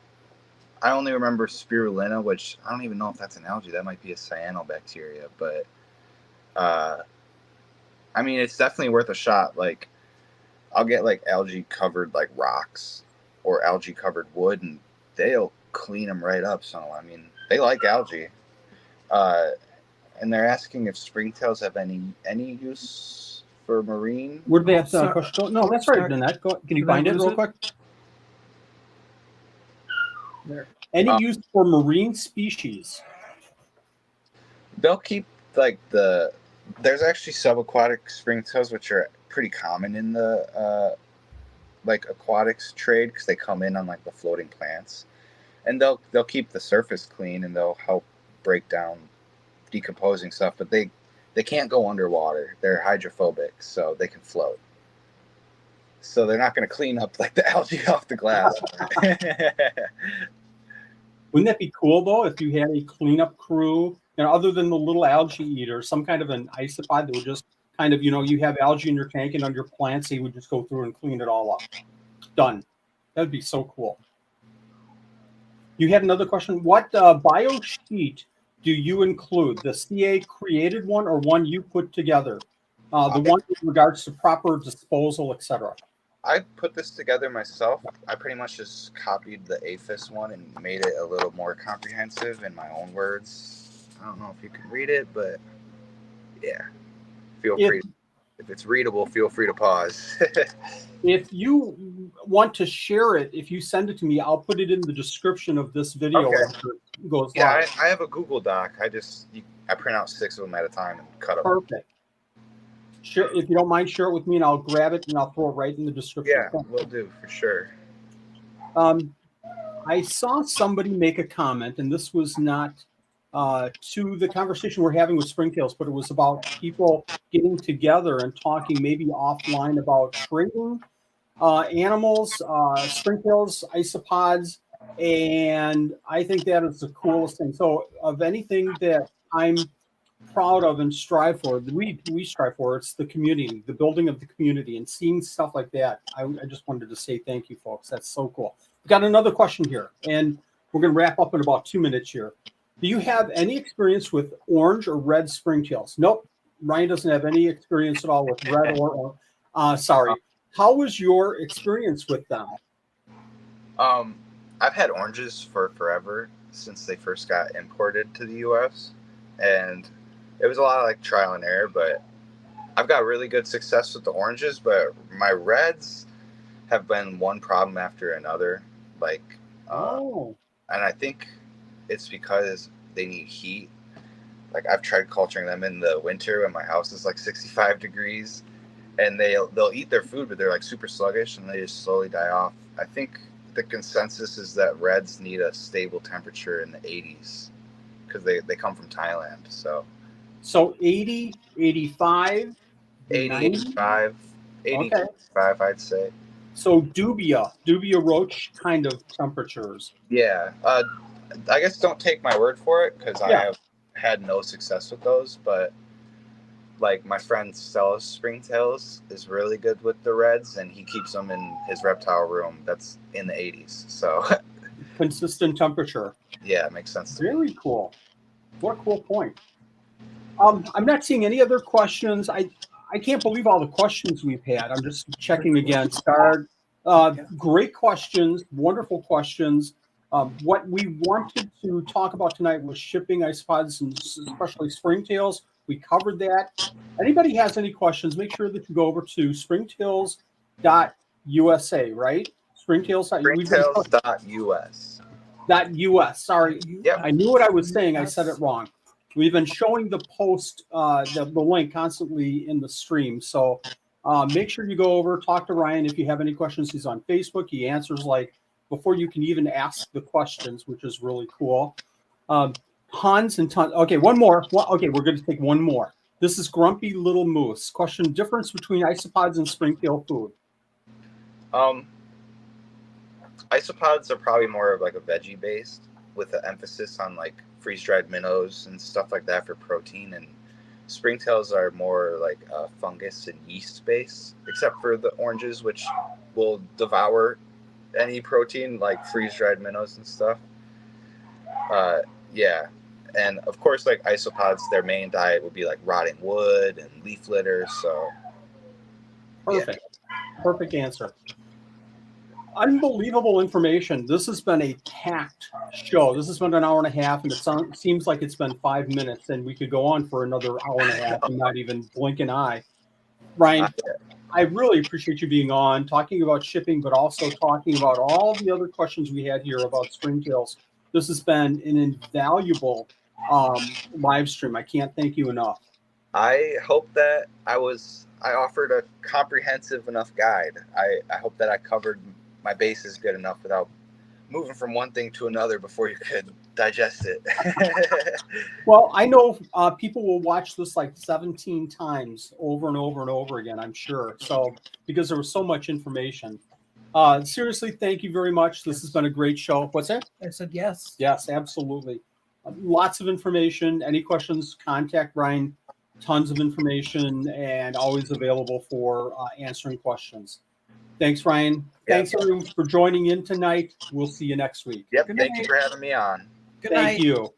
I only remember spirulina, which I don't even know if that's an algae. That might be a cyanobacteria, but I mean, it's definitely worth a shot. Like, I'll get like algae covered like rocks or algae covered wood, and they'll clean them right up. So I mean, they like algae. And they're asking if springtails have any use for marine. Where did that question go? No, that's right, Nanette. Can you find it real quick? There. Any use for marine species? They'll keep like there's actually subaquatic springtails, which are pretty common in the like aquatics trade because they come in on like the floating plants, and they'll keep the surface clean and they'll help break down decomposing stuff, but they can't go underwater. They're hydrophobic, so they can float. So they're not going to clean up like the algae off the glass. Wouldn't that be cool though if you had a cleanup crew, other than the little algae eater, some kind of an isopod that would just kind of, you have algae in your tank and on your plants, he would just go through and clean it all up. Done. That'd be so cool. You had another question. What bio sheet do you include? The CA created one or one you put together? The one with regards to proper disposal, etc. I put this together myself. I pretty much just copied the APHIS one and made it a little more comprehensive in my own words. I don't know if you can read it, but yeah, feel free. If it's readable, feel free to pause. If you want to share it, if you send it to me, I'll put it in the description of this video. Okay. After it goes yeah, live. I have a Google Doc. I print out 6 of them at a time and cut them. Perfect. Sure, if you don't mind, share it with me, and I'll grab it and I'll throw it right in the description. Yeah, will do for sure. I saw somebody make a comment, and this was not to the conversation we're having with Springtails, but it was about people getting together and talking maybe offline about trading animals, Springtails, Isopods, and I think that is the coolest thing. So of anything that I'm proud of and strive for, we strive for, it's the community, the building of the community, and seeing stuff like that. I just wanted to say thank you, folks. That's so cool. We got another question here, and we're going to wrap up in about 2 minutes here. Do you have any experience with orange or red Springtails? Nope. Ryan doesn't have any experience at all with red or sorry. How was your experience with them? I've had oranges for forever, since they first got imported to the US, and it was a lot of like trial and error, but I've got really good success with the oranges. But my reds have been one problem after another, like and I think it's because they need heat. Like, I've tried culturing them in the winter when my house is like 65 degrees, and they'll eat their food, but they're like super sluggish and they just slowly die off. I think the consensus is that reds need a stable temperature in the 80s because they come from Thailand. So 80, 85, 80, 90? 85, 80, Okay. 85, I'd say. So dubia roach kind of temperatures. Yeah. I guess don't take my word for it because I have had no success with those, but like my friend Stella's Springtails is really good with the reds, and he keeps them in his reptile room that's in the 80s. So Consistent temperature. yeah, it makes sense to me. Very cool. What a cool point. I'm not seeing any other questions. I can't believe all the questions we've had. I'm just checking again. Great questions, wonderful questions. What we wanted to talk about tonight was shipping isopods and especially springtails. We covered that. Anybody has any questions, make sure that you go over to springtails.usa, right? Springtails.us. .us. Sorry, Yep. I knew what I was saying. I said it wrong. We've been showing the post, the link constantly in the stream. So make sure you go over, talk to Ryan. If you have any questions, he's on Facebook. He answers like before you can even ask the questions, which is really cool. Tons and tons. Okay, one more. Okay, we're going to take one more. This is Grumpy Little Moose. Question: difference between isopods and springtail food? Isopods are probably more of like a veggie based with an emphasis on like freeze-dried minnows and stuff like that for protein, and springtails are more like fungus and yeast based, except for the oranges, which will devour any protein like freeze-dried minnows and stuff. Yeah, and of course like isopods, their main diet would be like rotting wood and leaf litter. So perfect. Perfect answer. Unbelievable information. This has been a packed show. This has been an hour and a half, and it seems like it's been 5 minutes, and we could go on for another hour and a half and not even blink an eye. Ryan, I really appreciate you being on, talking about shipping, but also talking about all the other questions we had here about springtails. This has been an invaluable live stream. I can't thank you enough. I hope that I offered a comprehensive enough guide. I hope that I covered my bases good enough without moving from one thing to another before you could digest it. Well, I know people will watch this like 17 times over and over and over again, I'm sure. So, because there was so much information. Seriously, thank you very much. This has been a great show. What's that? I said yes. Yes, absolutely. Lots of information. Any questions, contact Ryan. Tons of information and always available for answering questions. Thanks, Ryan. Thanks, everyone, for joining in tonight. We'll see you next week. Yep. Thank you for having me on. Good night. Thank you.